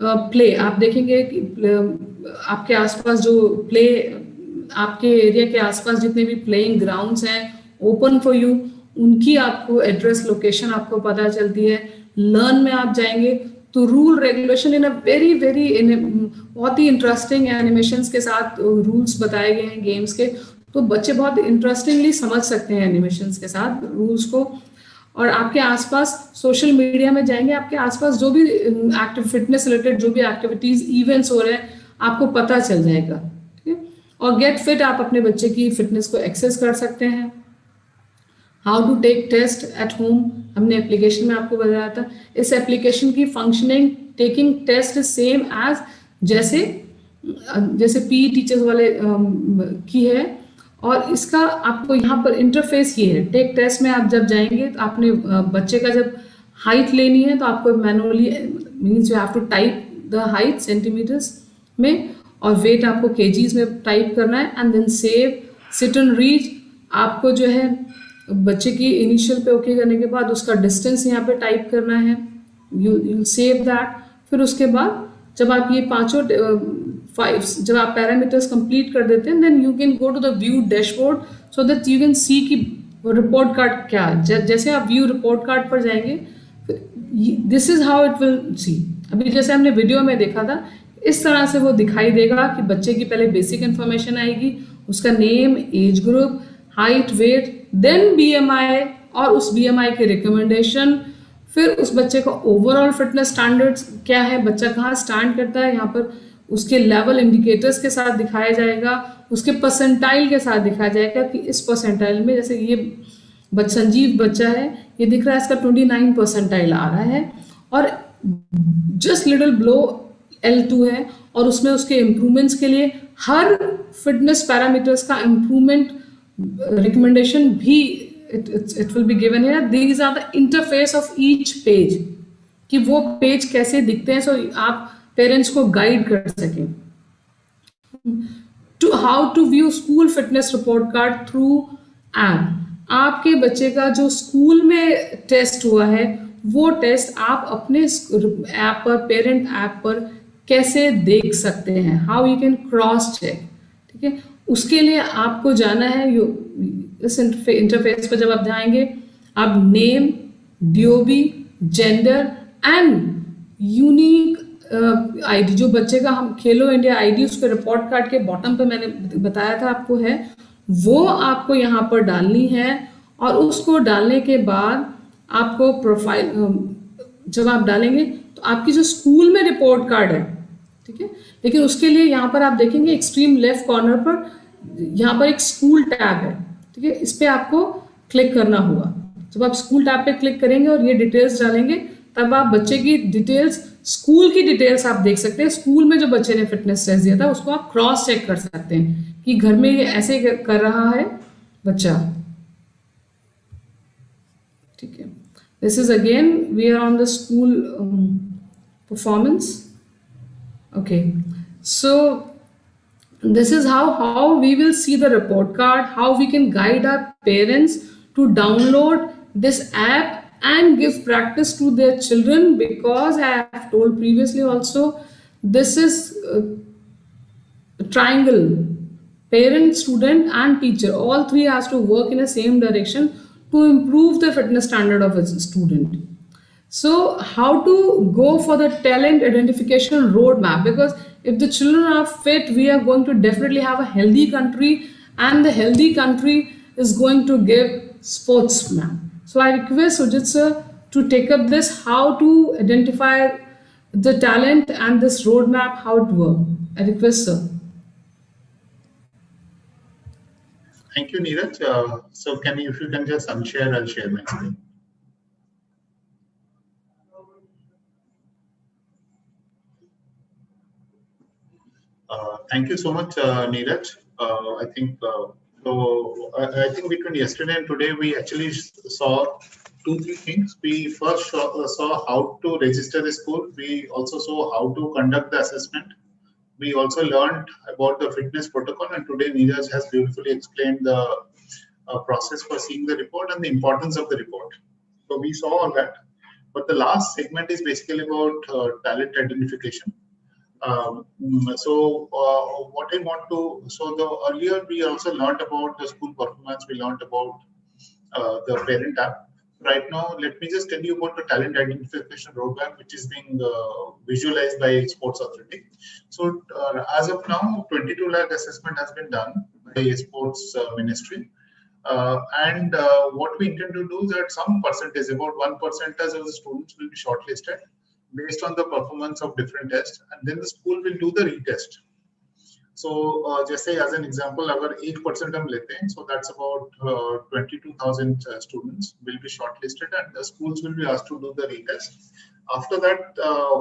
प्ले आप देखेंगे कि आपके आसपास जो प्ले, आपके एरिया के आसपास जितने भी प्लेइंग ग्राउंड्स हैं ओपन फॉर यू, उनकी आपको एड्रेस लोकेशन आपको पता चलती है। लर्न में आप जाएंगे तो rule regulation in a very very बहुत ही इंटरेस्टिंग एनिमेशंस के साथ रूल्स बताए गए हैं गेम्स के, तो बच्चे बहुत इंटरेस्टिंगली समझ सकते हैं एनिमेशंस के साथ रूल्स को। और आपके आसपास सोशल मीडिया में जाएंगे, आपके आसपास जो भी एक्टिव फिटनेस रिलेटेड जो भी एक्टिविटीज इवेंट्स हो रहे हैं आपको पता चल जाएगा। और गेट फिट, आप अपने बच्चे की फिटनेस को एक्सेस कर सकते हैं। How to take test at home, हमने एप्लीकेशन में आपको बताया था। इस एप्लीकेशन की functioning, taking test same as जैसे PE टीचर्स वाले की है, और इसका आपको यहाँ पर इंटरफेस ये है। टेक टेस्ट में आप जब जाएंगे तो आपने बच्चे का जब हाइट लेनी है तो आपको manually means you have to type the height centimeters में, और वेट आपको केजीज में टाइप करना है, and then save, sit and read. आपको जो है बच्चे की इनिशियल पे ओके करने के बाद उसका डिस्टेंस यहाँ पे टाइप करना है, यू सेव दैट। फिर उसके बाद जब आप ये पांचों जब आप पैरामीटर्स कंप्लीट कर देते हैं, then you can go to the view dashboard so that you can see कि रिपोर्ट कार्ड क्या है। जैसे आप व्यू रिपोर्ट कार्ड पर जाएंगे, this is how it will see. अभी जैसे हमने वीडियो में देखा था, इस तरह से वो दिखाई देगा कि बच्चे की पहले बेसिक इंफॉर्मेशन आएगी, उसका name, age group, height, weight, then BMI, और उस BMI के रिकमेंडेशन, फिर उस बच्चे का ओवरऑल फिटनेस स्टैंडर्ड्स क्या है, बच्चा कहाँ स्टैंड करता है, यहाँ पर उसके लेवल इंडिकेटर्स के साथ दिखाया जाएगा, उसके परसेंटाइल के साथ दिखाया जाएगा कि इस परसेंटाइल में, जैसे ये संजीव बच्चा है, ये दिख रहा है इसका 29 परसेंटाइल आ रहा है, और जस्ट लिटिल बिलो L2 है, और उसमें उसके इम्प्रूवमेंट्स के लिए हर फिटनेस पैरामीटर्स का इम्प्रूवमेंट रिकमेंडेशन भी it will be given here. These are the interface of each page, कि वो पेज कैसे दिखते हैं, सो आप पेरेंट्स को गाइड कर सकें। To how to view school fitness report card through app, आपके बच्चे का जो स्कूल में टेस्ट हुआ है वो टेस्ट आप अपने ऐप पर, पेरेंट ऐप पर कैसे देख सकते हैं, how you can cross check, ठीक है। उसके लिए आपको जाना है, इस इंटरफेस पर जब आप जाएंगे, आप name, DOB, gender and unique ID, जो बच्चे का हम खेलो इंडिया आईडी उसके रिपोर्ट कार्ड के बॉटम पे मैंने बताया था आपको है, वो आपको यहाँ पर डालनी है। और उसको डालने के बाद आपको प्रोफाइल जब आप डालेंगे तो आपकी जो स्कूल में रिपोर्ट कार्ड है, ठीक है, लेकिन उसके लिए यहाँ पर आप देखेंगे एक्सट्रीम लेफ्ट कॉर्नर पर यहाँ पर एक स्कूल टैब है, ठीक है, इस पे आपको क्लिक करना होगा। जब आप स्कूल टैब पे क्लिक करेंगे और ये डिटेल्स डालेंगे, तब आप बच्चे की डिटेल्स, स्कूल की डिटेल्स आप देख सकते हैं। स्कूल में जो बच्चे ने फिटनेस टेस्ट दिया था उसको आप क्रॉस चेक कर सकते हैं कि घर में ये ऐसे कर रहा है बच्चा, ठीक है। This is again we are on the school performance, okay. So this is how we will see the report card, how we can guide our parents to download this app and give practice to their children, because I have told previously also, this is a triangle, parent, student and teacher, all three has to work in the same direction to improve the fitness standard of a student. So how to go for the talent identification roadmap, because if the children are fit, we are going to definitely have a healthy country, and the healthy country is going to give sportsman. So I request Sujit sir to take up this, how to identify the talent and this roadmap, how it work. I request sir. Thank you, Neeraj. So if you can just unshare, I'll share my screen. Thank you so much, Neeraj. I think I think between yesterday and today we actually saw 2-3 things. We first saw how to register the school. We also saw how to conduct the assessment. We also learned about the fitness protocol, and today Neeraj has beautifully explained the process for seeing the report and the importance of the report. So we saw all that. But the last segment is basically about talent identification. What I want to, earlier we also learned about the school performance, we learned about the parent app. Right now, let me just tell you about the talent identification roadmap, which is being visualized by Sports Authority. So as of now, 22 lakh assessment has been done by Sports Ministry. What we intend to do is that some percentage, about 1% of the students will be shortlisted based on the performance of different tests, and then the school will do the retest. So just say as an example, अगर 8% हम लेते हैं, so that's about 22,000 students will be shortlisted, and the schools will be asked to do the retest. After that,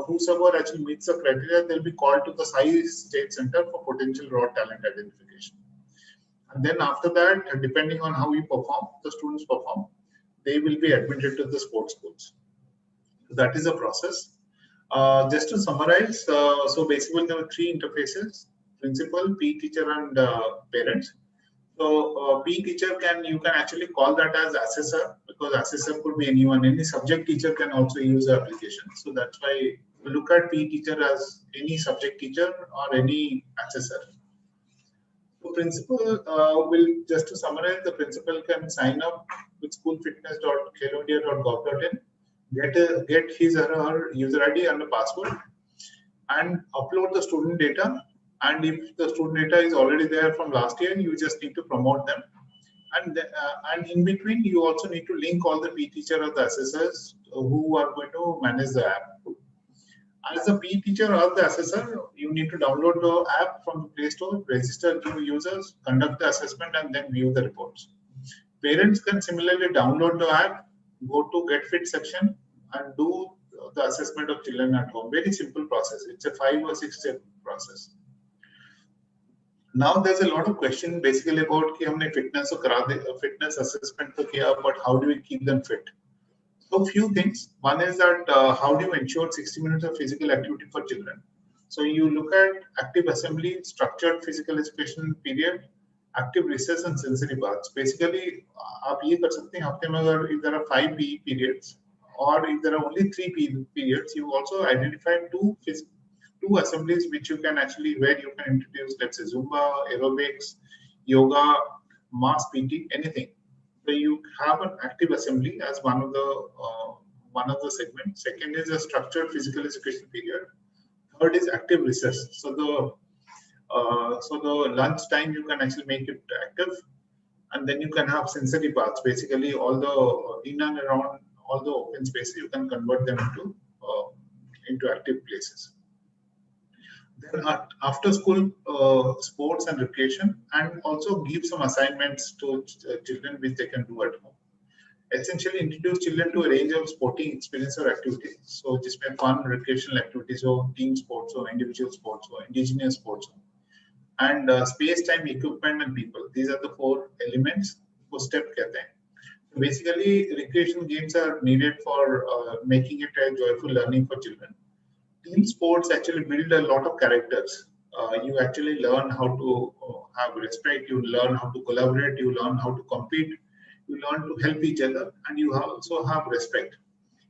whosoever actually meets the criteria, they'll be called to the Sai State Center for potential raw talent identification. And then after that, depending on how we perform, the students perform, they will be admitted to the sports schools. So that is the process. Just to summarize, so basically there were 3 interfaces: principal, PE teacher, and parents. So PE teacher you can actually call that as assessor, because assessor could be anyone. Any subject teacher can also use the application. So that's why we look at PE teacher as any subject teacher or any assessor. So principal will, just to summarize, the principal can sign up with schoolfitness.kheloindia.gov.in, get his or her user ID and a password, and upload the student data. And if the student data is already there from last year, you just need to promote them. And in between, you also need to link all the PE teacher or the assessors who are going to manage the app. As a PE teacher or the assessor, you need to download the app from the Play Store, register new users, conduct the assessment, and then view the reports. Parents can similarly download the app, go to Get Fit section, and do the assessment of children at home. Very simple process. It's a 5 or 6 step process. Now there's a lot of question basically about कि हमने fitness fitness assessment तो किया, but how do we keep them fit? So few things. One is that how do you ensure 60 minutes of physical activity for children? So you look at active assembly, structured physical education period, active recess, and sensory baths. Basically, आप ये कर सकते हैं हफ्ते में अगर if there are 5 PE periods, or if there are only 3 PE periods, you also identify 2 2 assemblies which you can actually, where you can introduce, let's say Zumba, aerobics, yoga, mass PT, anything. So you have an active assembly as one of the segments. Second is a structured physical education period. Third is active recess. So the lunch time you can actually make it active, and then you can have sensory parts. Basically, all the in and around all the open spaces you can convert them into active places. Then after school sports and recreation, and also give some assignments to children which they can do at home. Essentially introduce children to a range of sporting experience or activities. So just make fun recreational activities or team sports or individual sports or indigenous sports. And space-time, equipment and people. These are the 4 elements for step kehte hain. So basically recreation games are needed for making it a joyful learning for children. Team sports actually build a lot of characters. You actually learn how to have respect, you learn how to collaborate, you learn how to compete, you learn to help each other, and you also have respect.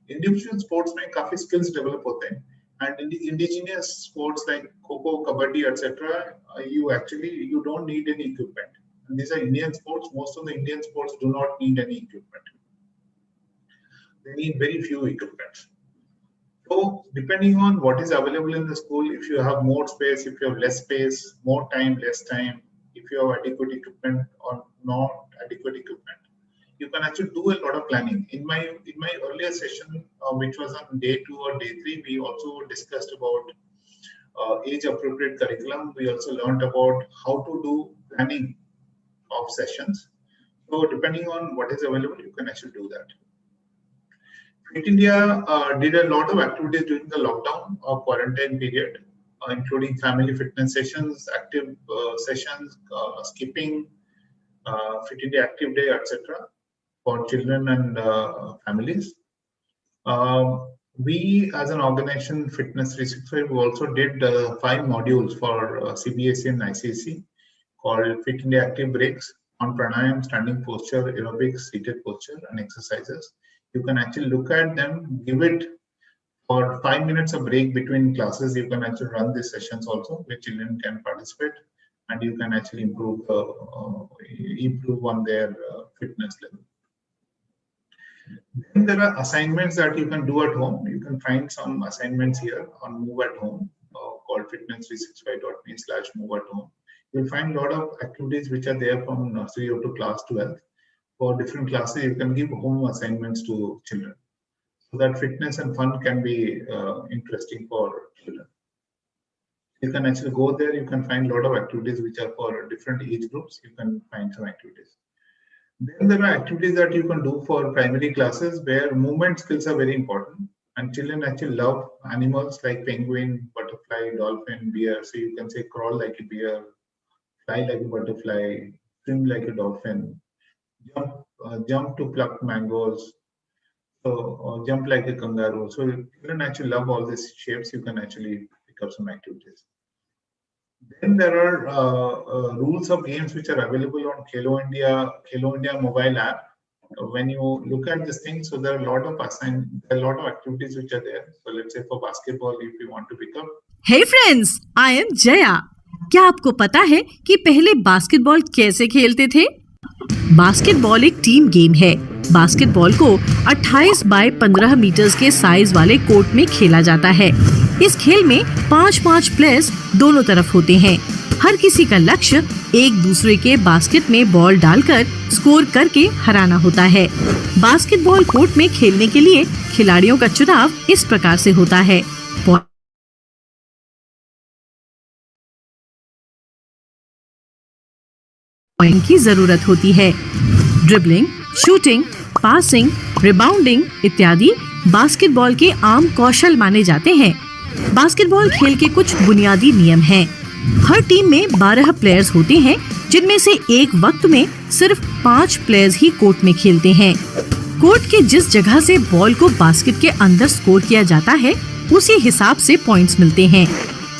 Individual sports में काफी skills develop होते हैं, and in the indigenous sports like Kho-Kho, Kabaddi, etc., you don't need any equipment. And these are Indian sports. Most of the Indian sports do not need any equipment. They need very few equipment. So depending on what is available in the school, if you have more space, if you have less space, more time, less time, if you have adequate equipment or not adequate equipment, you can actually do a lot of planning. In my earlier session, which was on day 2 or day 3, we also discussed about age-appropriate curriculum. We also learned about how to do planning of sessions. So depending on what is available, you can actually do that. Fit India did a lot of activities during the lockdown or quarantine period, including family fitness sessions, active sessions, skipping, Fit India Active Day, etc. for children and families. We as an organization, Fitness 365, we also did 5 modules for CBSE and ICSE called Fit India Active Breaks on pranayam, standing posture, aerobics, seated posture and exercises. You can actually look at them, give it for 5 minutes of break between classes. You can actually run these sessions also where children can participate, and you can actually improve on their fitness level. Then there are assignments that you can do at home. You can find some assignments here on Move at Home called fitness365.me/move at home. You'll find a lot of activities which are there from nursery up to class 12. For different classes, you can give home assignments to children, so that fitness and fun can be interesting for children. You can actually go there. You can find a lot of activities which are for different age groups. You can find some activities. Then there are activities that you can do for primary classes where movement skills are very important, and children actually love animals like penguin, butterfly, dolphin, bear. So you can say crawl like a bear, fly like a butterfly, swim like a dolphin, jump to pluck mangoes, so jump like a kangaroo. So children actually love all these shapes. You can actually pick up some activities. Then there are rules of games which are available on Khelo India mobile app. When you look at this thing, so there are a lot of activities which are there. So let's say for basketball, if you want to pick up. Hey friends, I am Jaya. क्या आपको पता है कि पहले basketball कैसे खेलते थे? Basketball एक टीम गेम है। बास्केटबॉल को 28 बाय 15 मीटर्स के साइज वाले कोर्ट में खेला जाता है। इस खेल में 5-5 प्लेयर्स दोनों तरफ होते हैं। हर किसी का लक्ष्य एक दूसरे के बास्केट में बॉल डालकर स्कोर करके हराना होता है। बास्केटबॉल कोर्ट में खेलने के लिए खिलाड़ियों का चुनाव इस प्रकार से होता है। पॉइंट की जरूरत होती है। ड्रिबलिंग, शूटिंग, पासिंग, रिबाउंडिंग इत्यादि बास्केटबॉल के आम कौशल माने जाते हैं। बास्केटबॉल खेल के कुछ बुनियादी नियम हैं। हर टीम में 12 प्लेयर्स होते हैं, जिनमें से एक वक्त में सिर्फ 5 प्लेयर्स ही कोर्ट में खेलते हैं। कोर्ट के जिस जगह से बॉल को बास्केट के अंदर स्कोर किया जाता है, उसी हिसाब से पॉइंट्स मिलते हैं।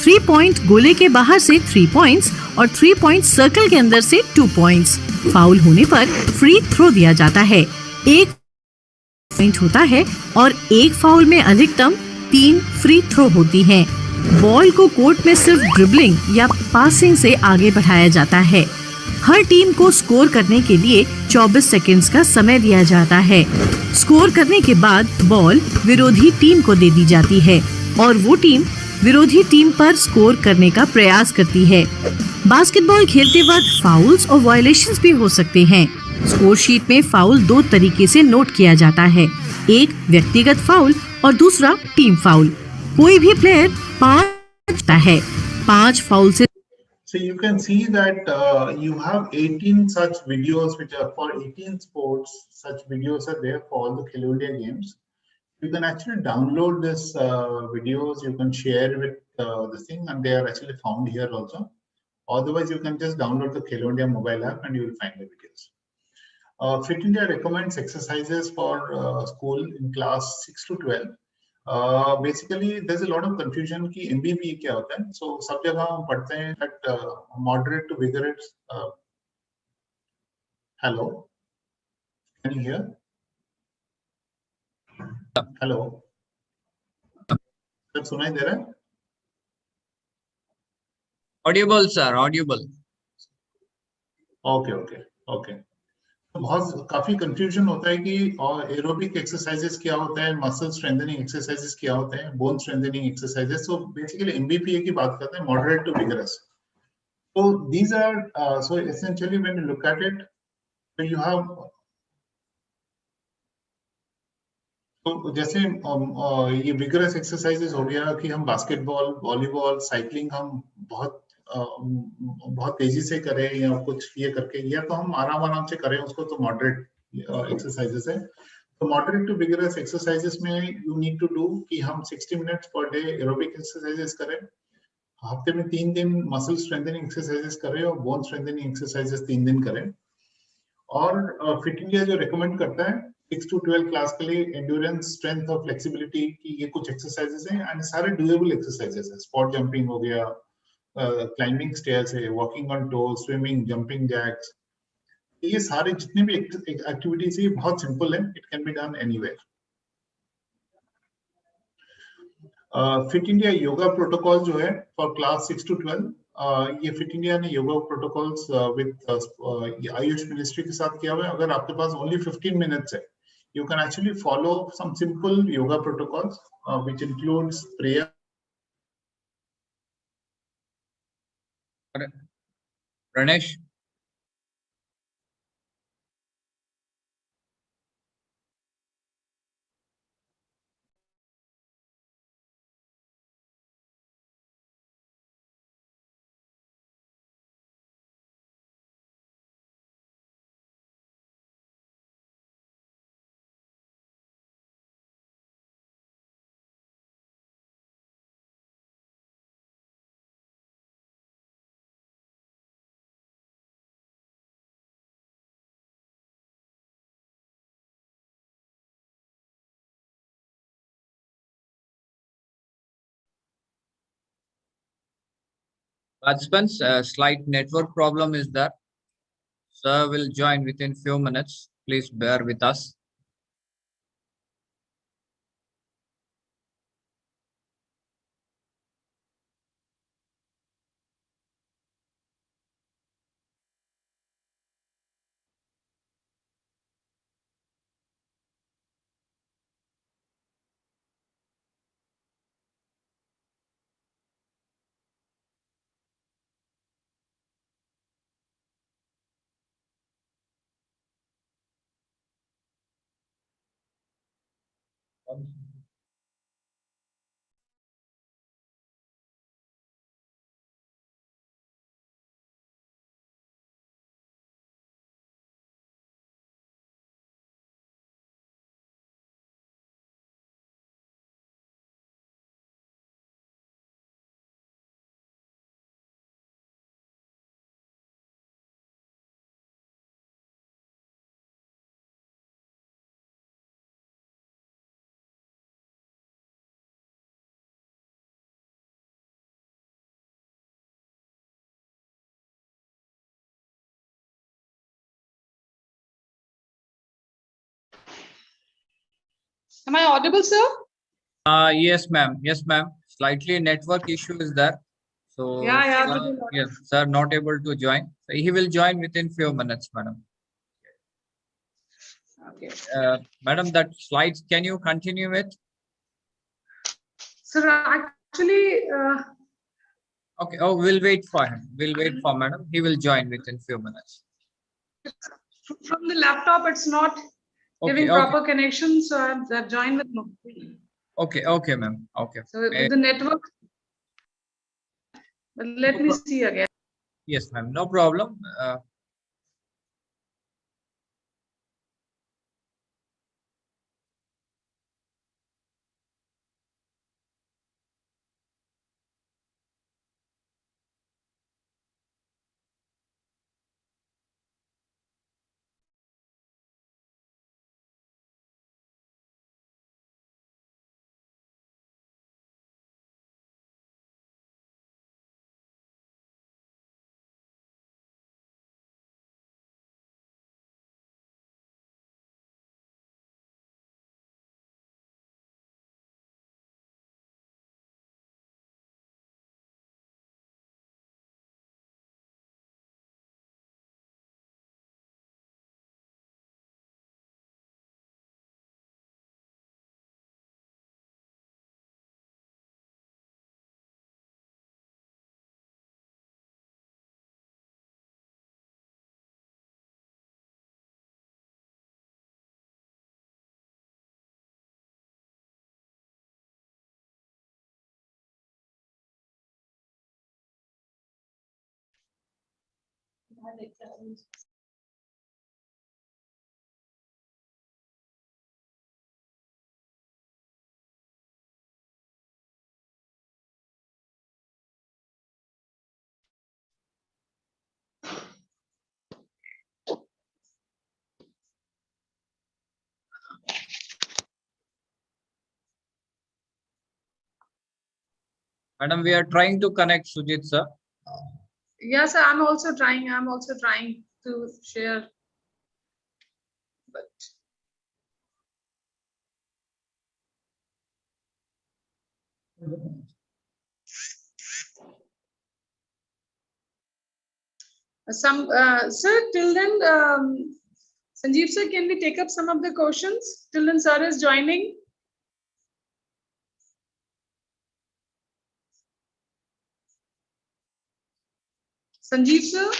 3 पॉइंट गोले के बाहर से 3 पॉइंट्स और 3 पॉइंट सर्कल के अंदर से 2 पॉइंट्स। फाउल होने पर फ्री थ्रो दिया जाता है। 1 पॉइंट होता है और एक फाउल में अधिकतम 3 फ्री थ्रो होती हैं। बॉल को कोर्ट में सिर्फ ड्रिबलिंग या पासिंग से आगे बढ़ाया जाता है। हर टीम को स्कोर करने के लिए 24 सेकंड्स का समय दिया जाता है। स्कोर करने के बाद बॉल विरोधी टीम को दे दी जाती है और वो टीम विरोधी टीम पर स्कोर करने का प्रयास करती है। बास्केटबॉल खेलते वक्त फाउल्स और वायलेशंस भी हो सकते हैं। स्कोर शीट में फाउल 2 तरीके से नोट किया जाता है, एक व्यक्तिगत फाउल और दूसरा टीम फाउल। कोई भी प्लेयर 5 है, 5 फाउल से। So you can see that you have 18 such videos which are for 18 sports. Such videos are there for all the Khelo India games. You can actually download this videos. You can share with this thing, and they are actually found here also. Otherwise, you can just download the Khelo India mobile app, and you will find the videos. Fit India recommends exercises for school in class 6 to 12. Basically, there's a lot of confusion कि MBP क्या होता है. So सब जगह हम पढ़ते हैं that moderate to vigorous. Hello, can you hear? Hello, sir सुनाई दे रहा है? Audible, sir. Audible. Okay. बहुत काफी कंफ्यूजन होता है कि एरोबिक एक्सरसाइजेस क्या होता है, मसल स्ट्रेंथनिंग एक्सरसाइजेस क्या होते हैं, bone strengthening exercises. So basically MBPA की बात करते हैं, moderate to vigorous. So these are so essentially when you look at it, so you have तो जैसे ये विगरस एक्सरसाइजेस हो गया कि हम बास्केटबॉल, वॉलीबॉल, साइकिलिंग हम बहुत तेजी से करें या कुछ ये करके, या तो हम आराम से करें उसको, तो मॉडरेट एक्सरसाइजेस है. तो मॉडरेट टू विगरस एक्सरसाइजेस में यू नीड टू डू कि हम 60 minutes per day aerobic exercises करें, हफ्ते में 3 दिन मसल स्ट्रेंथनिंग एक्सरसाइजेस करें और बोन स्ट्रेंथनिंग एक्सरसाइजेस 3 दिन करें. और फिट इंडिया जो रिकमेंड करता है 6 to 12 क्लास के लिए एंड्योरेंस, स्ट्रेंथ और फ्लेक्सिबिलिटी की ये कुछ एक्सरसाइजेस हैं, एंड सारे डूएबल एक्सरसाइजेस हैं. स्पॉट जंपिंग हो गया, क्लाइंबिंग स्टेयर्स है, walking on toes, swimming, jumping jacks. ये सारे जितने भी एक्टिविटीज है बहुत सिंपल है, it can be done anywhere. Fit India yoga protocol जो है फॉर क्लास 6 to 12, ये फिट इंडिया ने yoga protocols with Ayush ministry के साथ किया हुआ है. अगर आपके पास ओनली 15 मिनट्स है, you can actually follow some simple yoga protocols which includes prayer. Ranesh. Participants, slight network problem is there. Sir will join within few minutes. Please bear with us. Am I audible, sir? Yes, ma'am. Yes, ma'am. slightly network issue is there. So Yeah, yes, sir, not able to join. So he will join within few minutes, madam. Okay. Madam, that slides, can you continue with? Sir, actually, Okay. Oh, we'll wait for him. We'll wait for madam. He will join within few minutes. from the laptop, it's not giving proper connection, so I've joined with no. Okay. Okay, ma'am. Okay. So with the network, but let me see again. Yes, ma'am. No problem. Madam, we are trying to connect Sujit, sir. Yes, I'm also trying. I'm also trying to share, but sir, till then, Sanjeev sir, can we take up some of the questions? Till then, sir is joining. Sanjeev sir.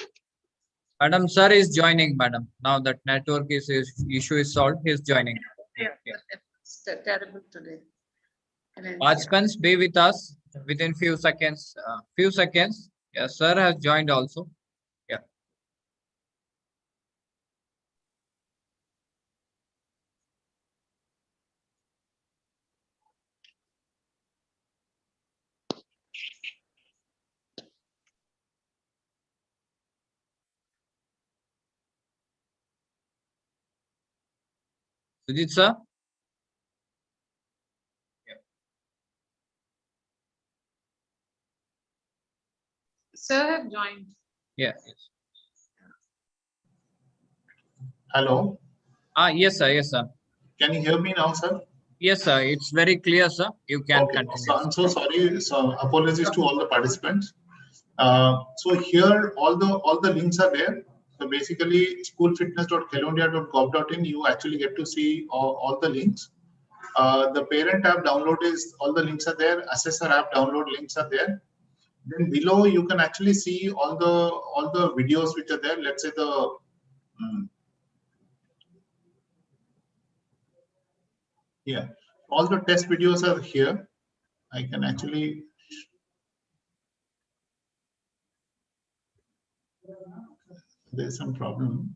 Madam, sir is joining, madam. Now that network issue is solved, he is joining. Yeah. It's terrible today. Participants, be with us within few seconds. Yes, sir has joined also. Yeah. Sujit, sir. Sir have joined. Yeah. Yes. Hello. Yes, sir. Yes, sir. Can you hear me now, sir? Yes, sir. It's very clear, sir. You can continue. So I'm so sorry. So apologies to all the participants. So here all the links are there. So basically, schoolfitness.kheloindia.gov.in, you actually get to see all the links. The parent app download is all the links are there. Assessor app download links are there. Then below you can actually see all the videos which are there. Let's say all the test videos are here. I can actually. There's some problem.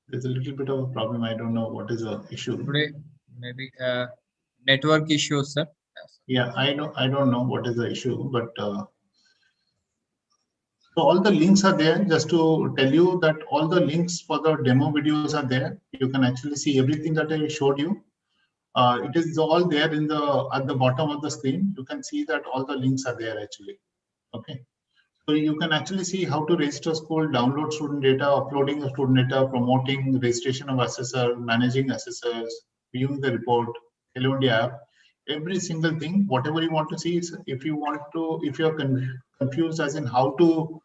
There's a little bit of a problem. I don't know what is the issue. Today, maybe network issues, sir. Yeah, I don't know what is the issue, but so all the links are there. Just to tell you that all the links for the demo videos are there. You can actually see everything that I showed you. It is all there at the bottom of the screen. You can see that all the links are there actually. Okay. So you can actually see how to register school, download student data, uploading the student data, promoting registration of assessor, managing assessors, viewing the report, Hello India app, every single thing, whatever you want to see. Is if you are confused as in how to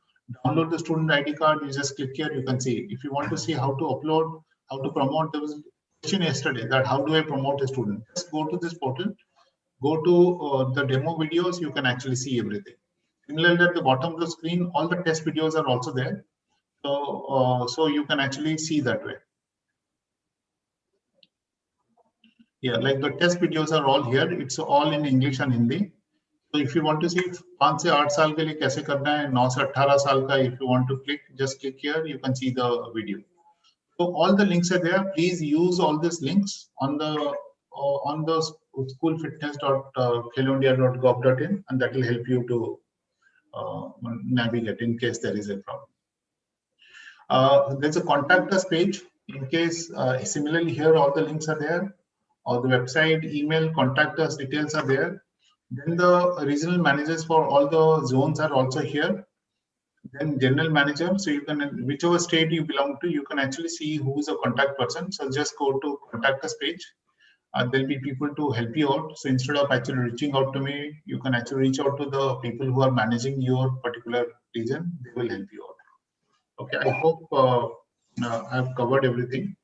download the student ID card, you just click here, you can see. If you want to see how to upload, how to promote, there was a question yesterday that how do I promote a student? Just go to this portal, go to the demo videos, you can actually see everything. Similarly, at the bottom of the screen, all the test videos are also there. So you can actually see that way. Yeah, like the test videos are all here. It's all in English and Hindi. So if you want to see 5 से 8 साल के लिए कैसे करना है, 9 से 18 साल का, if you want to click, just click here, you can see the video. So all the links are there. Please use all these links on the schoolfitness.kheloindia.gov.in, and that will help you to navigate in case there is a problem. There's a contact us page in case. Similarly, here all the links are there, or the website, email, contact us details are there. Then the regional managers for all the zones are also here. Then general manager, so you can, whichever state you belong to, you can actually see who is a contact person. So just go to contact us page. There'll be people to help you out. So instead of actually reaching out to me, you can actually reach out to the people who are managing your particular region. They will help you out. Okay, I hope I've covered everything.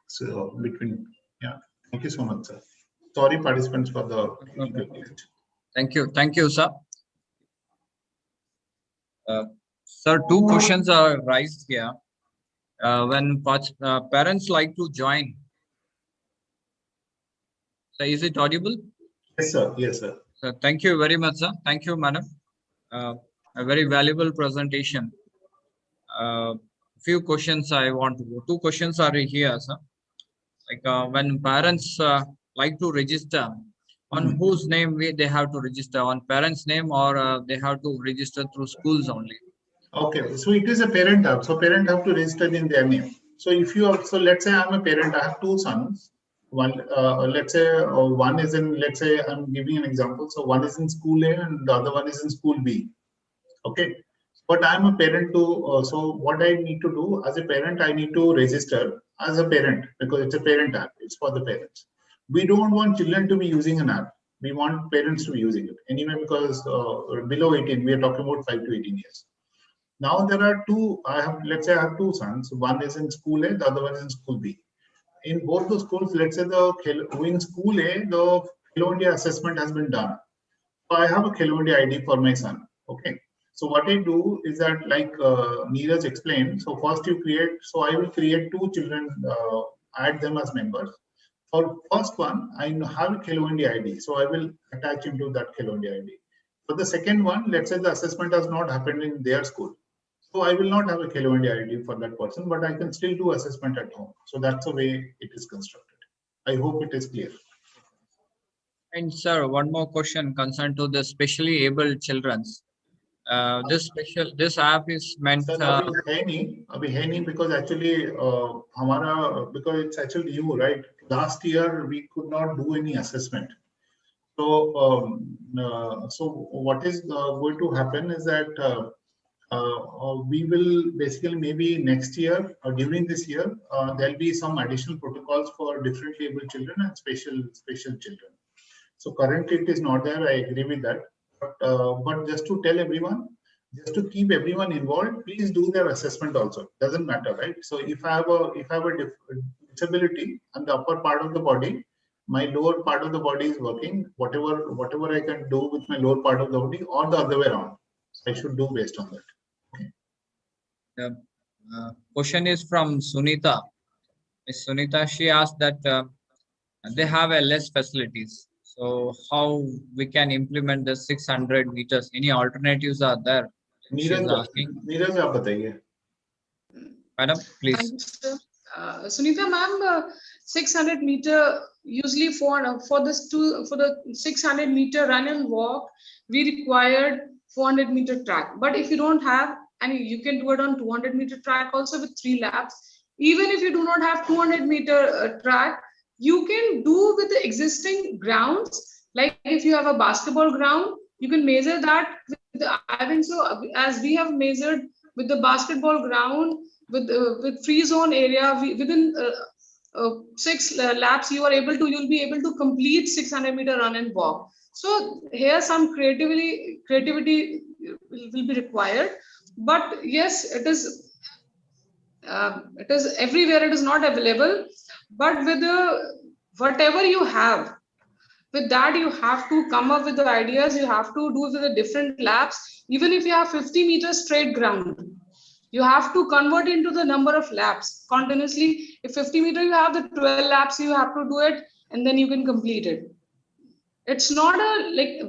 So thank you so much, sir. Sorry, participants, for the technical glitch. Thank you, sir. Sir, 2 questions are raised here. When parents like to join, so is it audible? Yes, sir. Yes, sir. So thank you very much, sir. Thank you, madam. A very valuable presentation. Few questions I want to go. 2 questions are here, sir. Like when parents like to register, on whose name they have to register, on parents' name, or they have to register through schools only? Okay, so it is a parent app. So parent have to register in their name. So if you are, so let's say I'm a parent, I have 2 sons. One, let's say one is in, let's say I'm giving an example. So one is in school A and the other one is in school B. Okay, but I'm a parent too. So what I need to do as a parent, I need to register as a parent because it's a parent app. It's for the parents. We don't want children to be using an app. We want parents to be using it anyway, because below 18, we are talking about 5 to 18 years. Now there are 2. Let's say I have 2 sons. One is in school A, the other one is in school B. In both the schools, let's say in school A, the Hello India assessment has been done. So I have a Hello India ID for my son. Okay. So what I do is that, like Neeraj explained, so first you create, so I will create 2 children, add them as members. For first one, I have a Hello India ID, so I will attach him to that Hello India ID. For the second one, let's say the assessment has not happened in their school. So I will not have a Hello India ID for that person, but I can still do assessment at home. So that's the way it is constructed. I hope it is clear. And sir, one more question concerned to the specially able children's. This app is meant. Sir, abhi hai nahi, because actually because it's actually new, right? Last year we could not do any assessment. So so what is going to happen is that we will basically, maybe next year or during this year, there'll be some additional protocols for differently able children and special children. So currently it is not there. I agree with that. But just to tell everyone, just to keep everyone involved, please do their assessment also. Doesn't matter, right? So if I have a disability on the upper part of the body, my lower part of the body is working. Whatever I can do with my lower part of the body, or the other way around, I should do based on that. Okay. The question is from Sunita. Ms. Sunita, she asked that they have less facilities. So how we can implement the 600 meters? Any alternatives are there? Neeraj, aap bataiye. Madam, please. Thank you, sir. Sunita ma'am, 600 meter, usually for the 600 meter run and walk, we required 400 meter track. But if you don't have, and you can do it on 200 meter track also with 3 laps. Even if you do not have 200 meter track, you can do with the existing grounds. Like if you have a basketball ground, you can measure that with I think so, as we have measured with the basketball ground, with free zone area, within 6 laps, you'll be able to complete 600-meter run and walk. So here some creativity will be required, but yes, it is everywhere. It is not available, but with whatever you have, with that you have to come up with the ideas. You have to do with the different laps. Even if you have 50 meters straight ground, you have to convert into the number of laps continuously. If 50 meter you have the 12 laps, you have to do it, and then you can complete it. It's not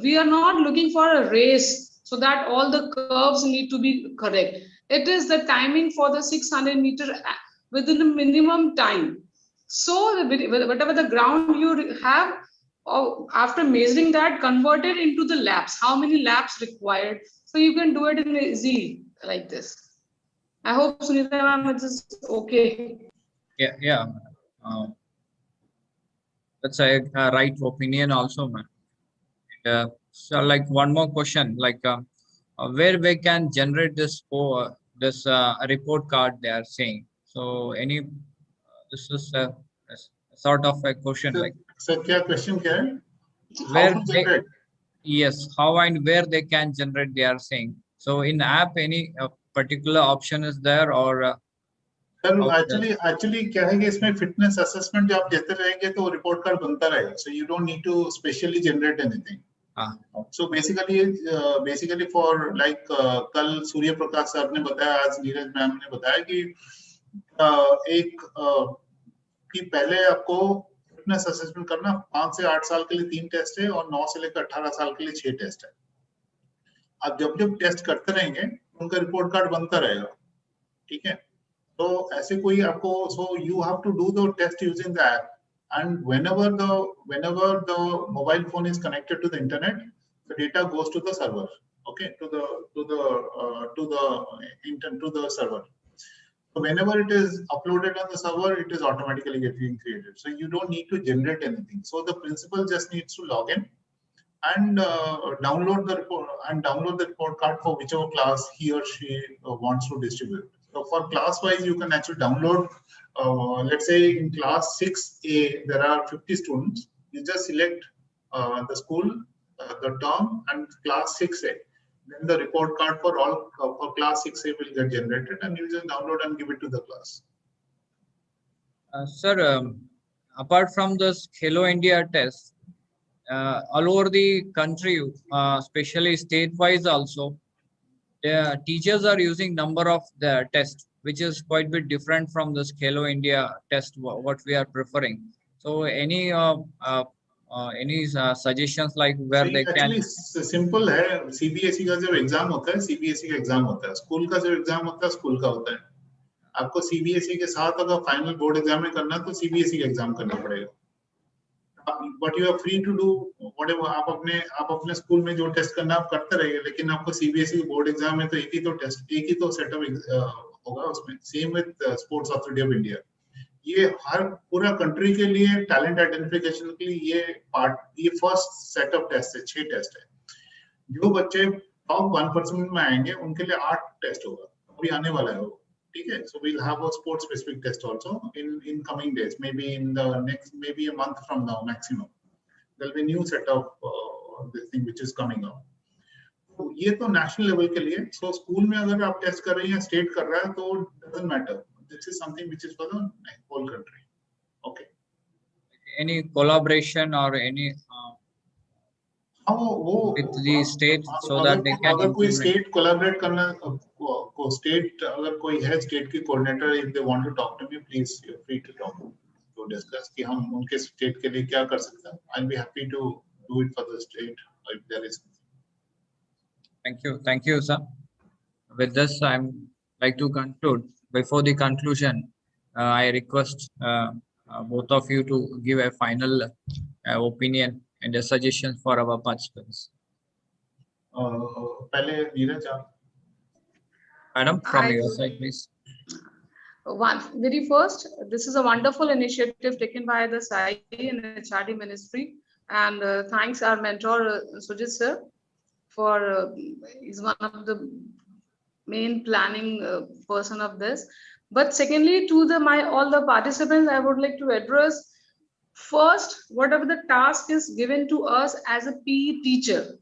we are not looking for a race so that all the curves need to be correct. It is the timing for the 600 meter within a minimum time. So whatever the ground you have, after measuring that, convert it into the laps, how many laps required, so you can do it in easily like this. I hope, Sunita ma'am, it is okay. Yeah. That's a right opinion also, man. So like one more question, like where we can generate this report card they are saying. So this is a sort of a question, like. So क्या question क्या है? Where How to generate? Yes, how and where they can generate, they are saying. So in app, any particular option is there, or actually क्या है कि इसमें fitness assessment जो आप देते रहेंगे तो report card बनता रहेगा. So you don't need to specially generate anything. So basically for like कल सूर्य प्रकाश साहब ने बताया, आज नीरज मैम ने बताया कि कि पहले आपको फिटनेस असेसमेंट करना 5 से 8 साल के लिए 3 टेस्ट है और 9 से लेकर 18 साल के लिए 6 टेस्ट है. आप जब टेस्ट करते रहेंगे उनका रिपोर्ट कार्ड बनता रहेगा. ठीक है, तो ऐसे कोई आपको, so you have to do the test using the app, and whenever the mobile phone is connected to the internet, the data goes to the server, okay, to the server. So whenever it is uploaded on the server, it is automatically getting created. So you don't need to generate anything. So the principal just needs to log in and download the report card for whichever class he or she wants to distribute. So for class wise, you can actually download, let's say in class 6A, there are 50 students. You just select the school, the term, and class 6A. Then the report card for class 6A will get generated, and you just download and give it to the class. Sir, apart from this Khelo India test, all over the country, especially state-wise also, teachers are using number of the test, which is quite a bit different from this Khelo India test, what we are preferring. So any suggestions like where they can? Simple है. CBSE का जब exam होता है, CBSE का exam होता है. School का जब एग्जाम होता है, स्कूल का होता है. आपको CBSE के साथ अगर फाइनल बोर्ड एग्जाम में करना है तो CBSE का एग्जाम करना पड़ेगा. But you are free to do whatever. आप अपने स्कूल में जो टेस्ट करना आप करते रहिए, लेकिन आपको CBSE बोर्ड एग्जाम में तो एक ही तो सेटअप होगा उसमें. Same with sports authority of India. ये हर पूरा कंट्री के लिए टैलेंट आइडेंटिफिकेशन के लिए ये फर्स्ट सेट ऑफ टेस्ट है. 6 टेस्ट है. जो बच्चे टॉप 1% में आएंगे उनके लिए 8 टेस्ट होगा. अभी आने वाला है वो. ठीक है. So we'll have a sports specific test also in coming days, maybe in the next, maybe a month from now maximum. There'll be a new set of this thing which is coming up. तो ये तो national level के लिए. So school में अगर आप test कर रहे हैं या स्टेट कर रहा है तो doesn't matter. This is something which is for the whole country. Okay. Any collaboration or any with the state so that they can. अगर कोई state collaborate करना, state अगर कोई है state की coordinator, if they want to talk to me, please feel free to talk to discuss कि हम उनके state के लिए क्या कर सकते हैं. I'll be happy to do it for the state if there is. Thank you, sir. With this, I'm like to conclude. Before the conclusion, I request both of you to give a final opinion and a suggestion for our participants. पहले नीरज आप. Madam, from your side, please. Very first, this is a wonderful initiative taken by the SAI and the HRD Ministry, and thanks our mentor Sujit sir he's one of the main planning person of this. But secondly, to all the participants, I would like to address first, whatever the task is given to us as a PE teacher,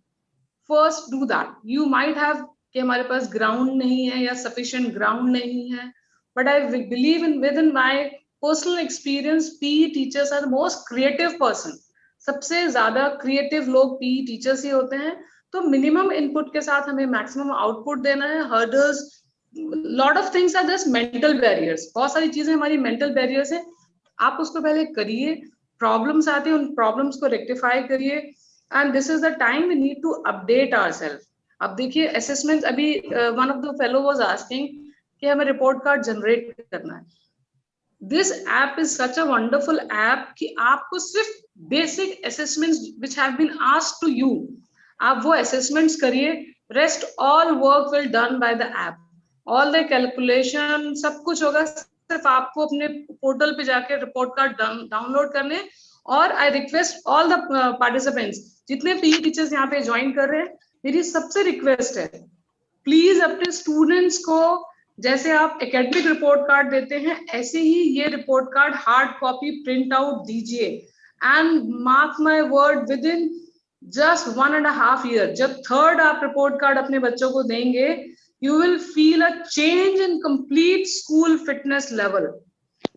first do that. You might have कि हमारे पास ground नहीं है या sufficient ground नहीं है, but I believe within my personal experience, PE teachers are the most creative person. सबसे ज्यादा creative लोग PE teachers ही होते हैं. तो minimum input के साथ हमें maximum output देना है. Hurdles, lot of things are just mental barriers. बहुत सारी चीजें हमारी mental barriers हैं. आप उसको पहले करिए. Problems आते हैं, उन problems को rectify करिए. And this is the time we need to update ourselves. अब देखिए assessments, अभी one of the fellow was asking कि हमें report card generate करना है. This app is such a wonderful app कि आपको सिर्फ basic assessments which have been asked to you, आप वो assessments करिए. Rest all work will done by the app. All the calculation सब कुछ होगा. सिर्फ आपको अपने पोर्टल पे जाके रिपोर्ट कार्ड डाउनलोड करने. और I request all the participants, जितने PE टीचर्स यहाँ पे ज्वाइन कर रहे हैं, मेरी सबसे रिक्वेस्ट है, प्लीज अपने स्टूडेंट्स को जैसे आप एकेडमिक रिपोर्ट कार्ड देते हैं, ऐसे ही ये report card hard copy print out दीजिए. And mark my word, within just 1.5 years, जब थर्ड आप रिपोर्ट कार्ड अपने बच्चों को देंगे, you will feel a change in complete school fitness level.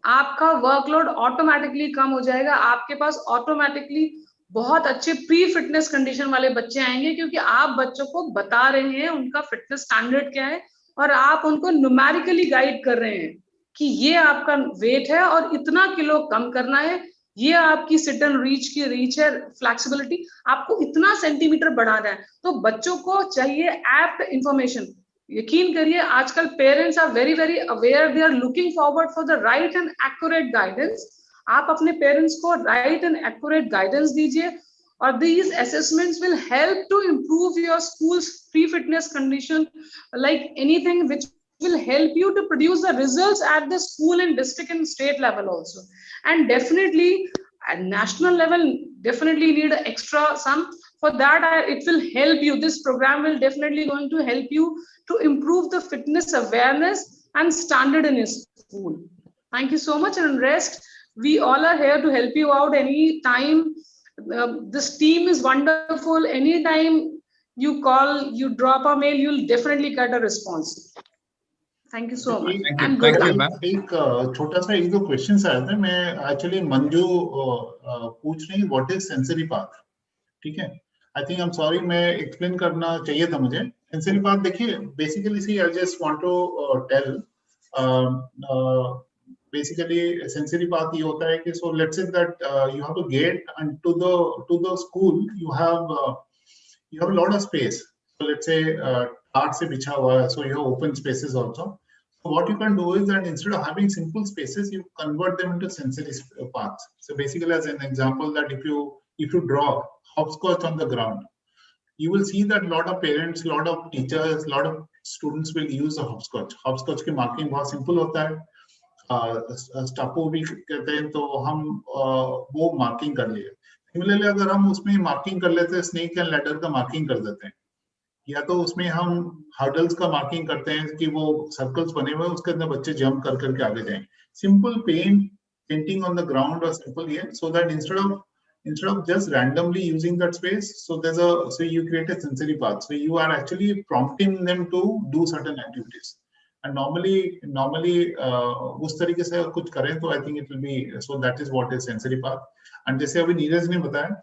आपका वर्कलोड ऑटोमेटिकली कम हो जाएगा. आपके पास ऑटोमेटिकली बहुत अच्छे प्री फिटनेस कंडीशन वाले बच्चे आएंगे, क्योंकि आप बच्चों को बता रहे हैं उनका फिटनेस स्टैंडर्ड क्या है, और आप उनको न्यूमेरिकली गाइड कर रहे हैं कि ये आपका वेट है और इतना किलो कम करना है, ये आपकी सिट एंड रीच की रीच है, फ्लेक्सिबिलिटी आपको इतना सेंटीमीटर बढ़ाना है. तो बच्चों को चाहिए एप्ट इंफॉर्मेशन. यकीन करिए आजकल parents are very very aware, they are looking forward for the right and accurate guidance. आप अपने पेरेंट्स को राइट एंड एक्यूरेट गाइडेंस दीजिए, और these assessments will help to improve your school's pre-fitness condition, like anything which will help you to produce the results at the school and district and state level also. And definitely at national level, definitely need an extra sum. For that, it will help you. This program will definitely going to help you to improve the fitness awareness and standard in your school. Thank you so much. And rest, we all are here to help you out any time. This team is wonderful. Anytime you call, you drop a mail, you'll definitely get a response. Thank you so much. एक छोटा सा एक दो question आए थे. मैं actually Manju पूछ रही, व्हाट इज सेंसरी पाथ. ठीक है, I think I am sorry, मैं एक्सप्लेन करना चाहिए था मुझे. सेंसरी पाथ देखिए, basically see I just want to tell, basically sensory path ये होता है कि so let's say that you have to get and to the school, you have a lot of space. So let's say art से बिछा हुआ है, so you have open spaces also. So what you can do is that instead of having simple spaces, you convert them into sensory paths. So basically, as an example, that if you draw hopscotch on the ground, you will see that lot of parents, lot of teachers, lot of students will use the hopscotch. Hopscotch की marking बहुत simple होता है. स्टापो भी कहते हैं, तो हम वो मार्किंग कर लिए. सिमिलरली अगर हम उसमें मार्किंग कर लेते हैं, स्नेक एंड लैडर का मार्किंग कर देते हैं, या तो उसमें हम हर्डल्स का मार्किंग करते हैं कि वो सर्कल्स बने हुए हैं, उसके अंदर बच्चे जंप कर करके आगे जाएं. Simple painting on the ground और सिंपल ये, so that instead of just randomly using that space, so you create a sensory path. So you are actually prompting them to do certain activities. And normally उस तरीके से कुछ करें तो I think it will be, so that is what is sensory path. And जैसे अभी नीरज ने बताया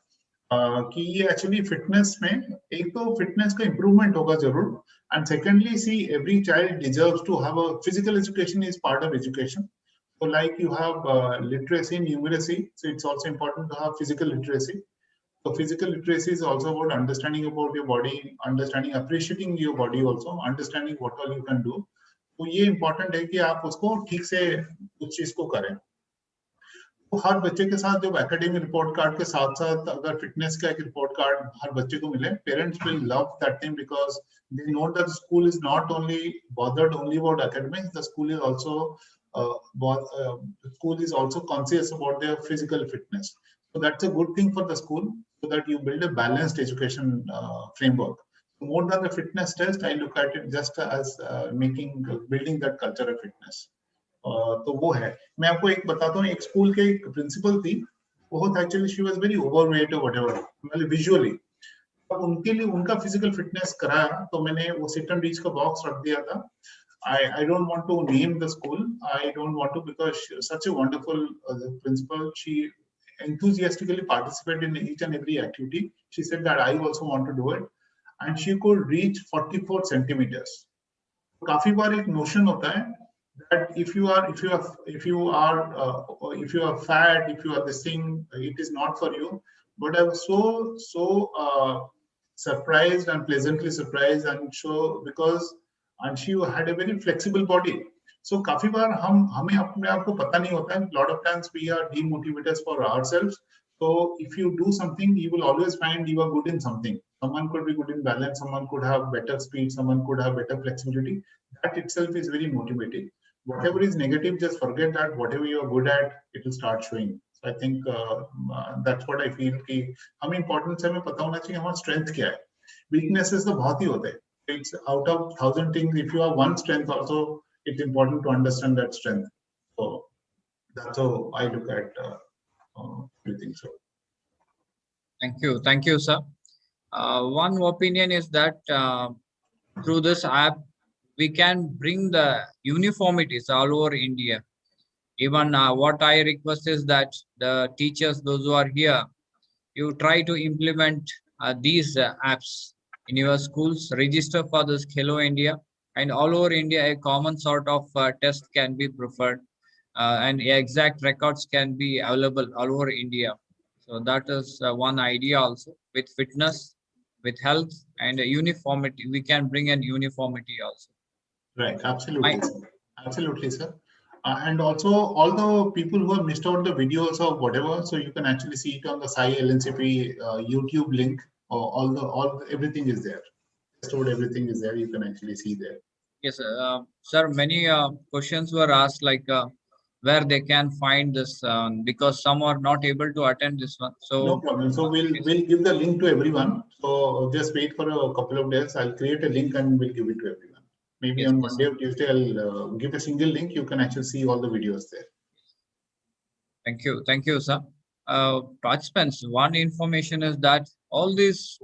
कि ये actually fitness में, एक तो fitness का improvement होगा जरूर, and secondly, see, every child deserves to have a physical education is part of education. So like you have literacy, numeracy, so it's also important to have physical literacy. So physical literacy is also about understanding about your body, understanding, appreciating your body also, understanding what all you can do. तो ये important है कि आप उसको ठीक से उस चीज को करें. तो हर बच्चे के साथ जब एकेडमिक रिपोर्ट कार्ड के साथ साथ अगर फिटनेस का एक रिपोर्ट कार्ड हर बच्चे को मिले, parents will love that thing, because they know that school is not only bothered only about academics, the school is also conscious about their physical fitness. So that's a good thing for the school, so that you build a balanced education framework. More than the fitness test, I look at it just as building that culture of fitness. तो वो है. मैं आपको एक बताता हूँ, एक school के एक प्रिंसिपल थी, बहुत actually she was very overweight और व्हाटएवर, मतलब विजुअली. अब उनके लिए उनका फिजिकल फिटनेस कराया, तो मैंने वो सिट एंड रीच का बॉक्स रख दिया था. I don't want to name the school. I don't want to, because such a wonderful principal. She enthusiastically participated in each and every activity. She said that I also want to do it, and she could reach 44 centimeters. काफी बार एक notion होता है that if you are fat, if you are this thing, it is not for you. But I was so surprised and pleasantly surprised, and she had a very flexible body. So काफी बार हमें अपने आप को पता नहीं होता है. Lot of times we are demotivators for ourselves. So if you do something, you will always find you are good in something. Someone could be good in balance, someone could have better speed, someone could have better flexibility. That itself is very motivating. Whatever is negative, just forget that. Whatever you are good at, it will start showing. So I think that's what I feel कि हमें importance हमें पता होना चाहिए हमारा strength क्या है. Weaknesses तो बहुत ही होते हैं. It's out of 1,000 things. If you have one strength, also it's important to understand that strength. So that's how I look at everything. So thank you, sir. One opinion is that through this app we can bring the uniformities all over India. Even what I request is that the teachers, those who are here, you try to implement these apps in your schools. Register for this Khelo India, and all over India a common sort of test can be preferred, and exact records can be available all over India. So that is one idea also. With fitness, with health and uniformity, we can bring an uniformity also. Right, absolutely, absolutely, sir. And also all the people who have missed out the videos or whatever, so you can actually see it on the Sai LNCP YouTube link. Everything is there. Stored, everything is there. You can actually see there. Yes, sir. Many questions were asked, like where they can find this, because some are not able to attend this one. So no problem. So we'll give the link to everyone. So just wait for a couple of days. I'll create a link and we'll give it to everyone. Maybe on Monday or Tuesday, I'll give a single link. You can actually see all the videos there. Thank you, sir. Participants, one information is that all these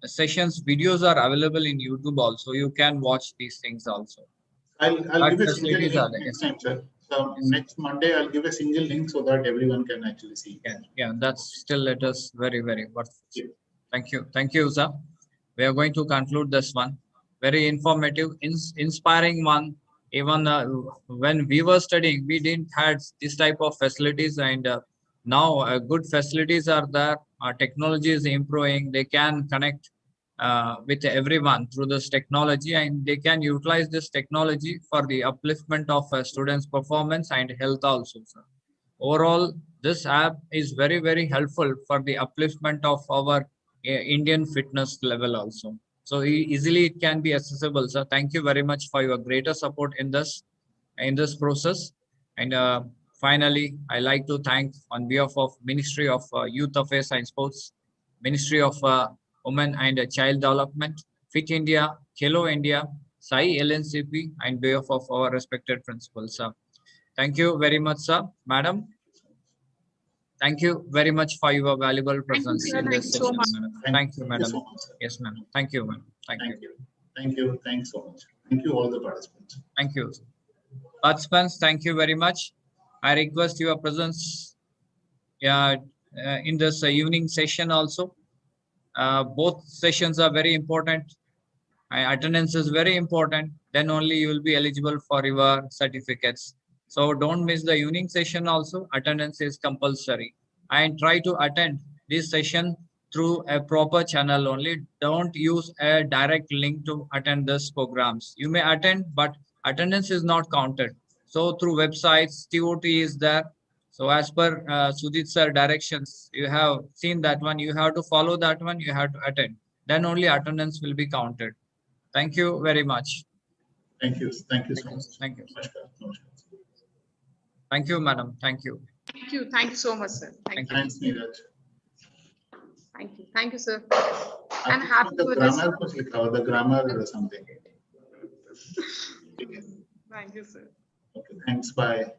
sessions videos are available in YouTube also. You can watch these things also. I'll give a single link next time, sir. So next Monday, I'll give a single link so that everyone can actually see. Yeah, that's still let us very worthwhile. Yeah. Thank you, sir. We are going to conclude this one. Very informative, inspiring one. Even when we were studying, we didn't had this type of facilities, and now good facilities are there. Our technology is improving. They can connect with everyone through this technology, and they can utilize this technology for the upliftment of students' performance and health also, sir. Overall, this app is very helpful for the upliftment of our Indian fitness level also. So easily it can be accessible, sir. Thank you very much for your greater support in this process. And finally, I like to thank on behalf of Ministry of Youth Affairs and Sports, Ministry of Women and Child Development, Fit India, Khelo India, Sai LNCP, and behalf of our respected principals, sir. Thank you very much, sir. Madam, thank you very much for your valuable presence in this session. Thank you, madam. Yes, ma'am. Thank you, ma'am. Thank you. Thank you. Thanks so much. Thank you all the participants. Thank you. Participants, thank you very much. I request your presence in this evening session also. Both sessions are very important. Attendance is very important. Then only you will be eligible for your certificates. So don't miss the evening session also. Attendance is compulsory. And try to attend this session through a proper channel only. Don't use a direct link to attend these programs. You may attend, but attendance is not counted. So through websites, TOT is there. So as per Sudhit sir directions, you have seen that one. You have to follow that one. You have to attend. Then only attendance will be counted. Thank you very much. Thank you. Thank you so much. Thank you. Thank you, madam. Thank you. Thank you. Thank you so much, sir. Thanks, Neeraj. Thank you. Thank you, sir. and happy the for this. grammar कुछ लिखा हो, the grammar or something. Thank you, sir. Okay, thanks. Bye.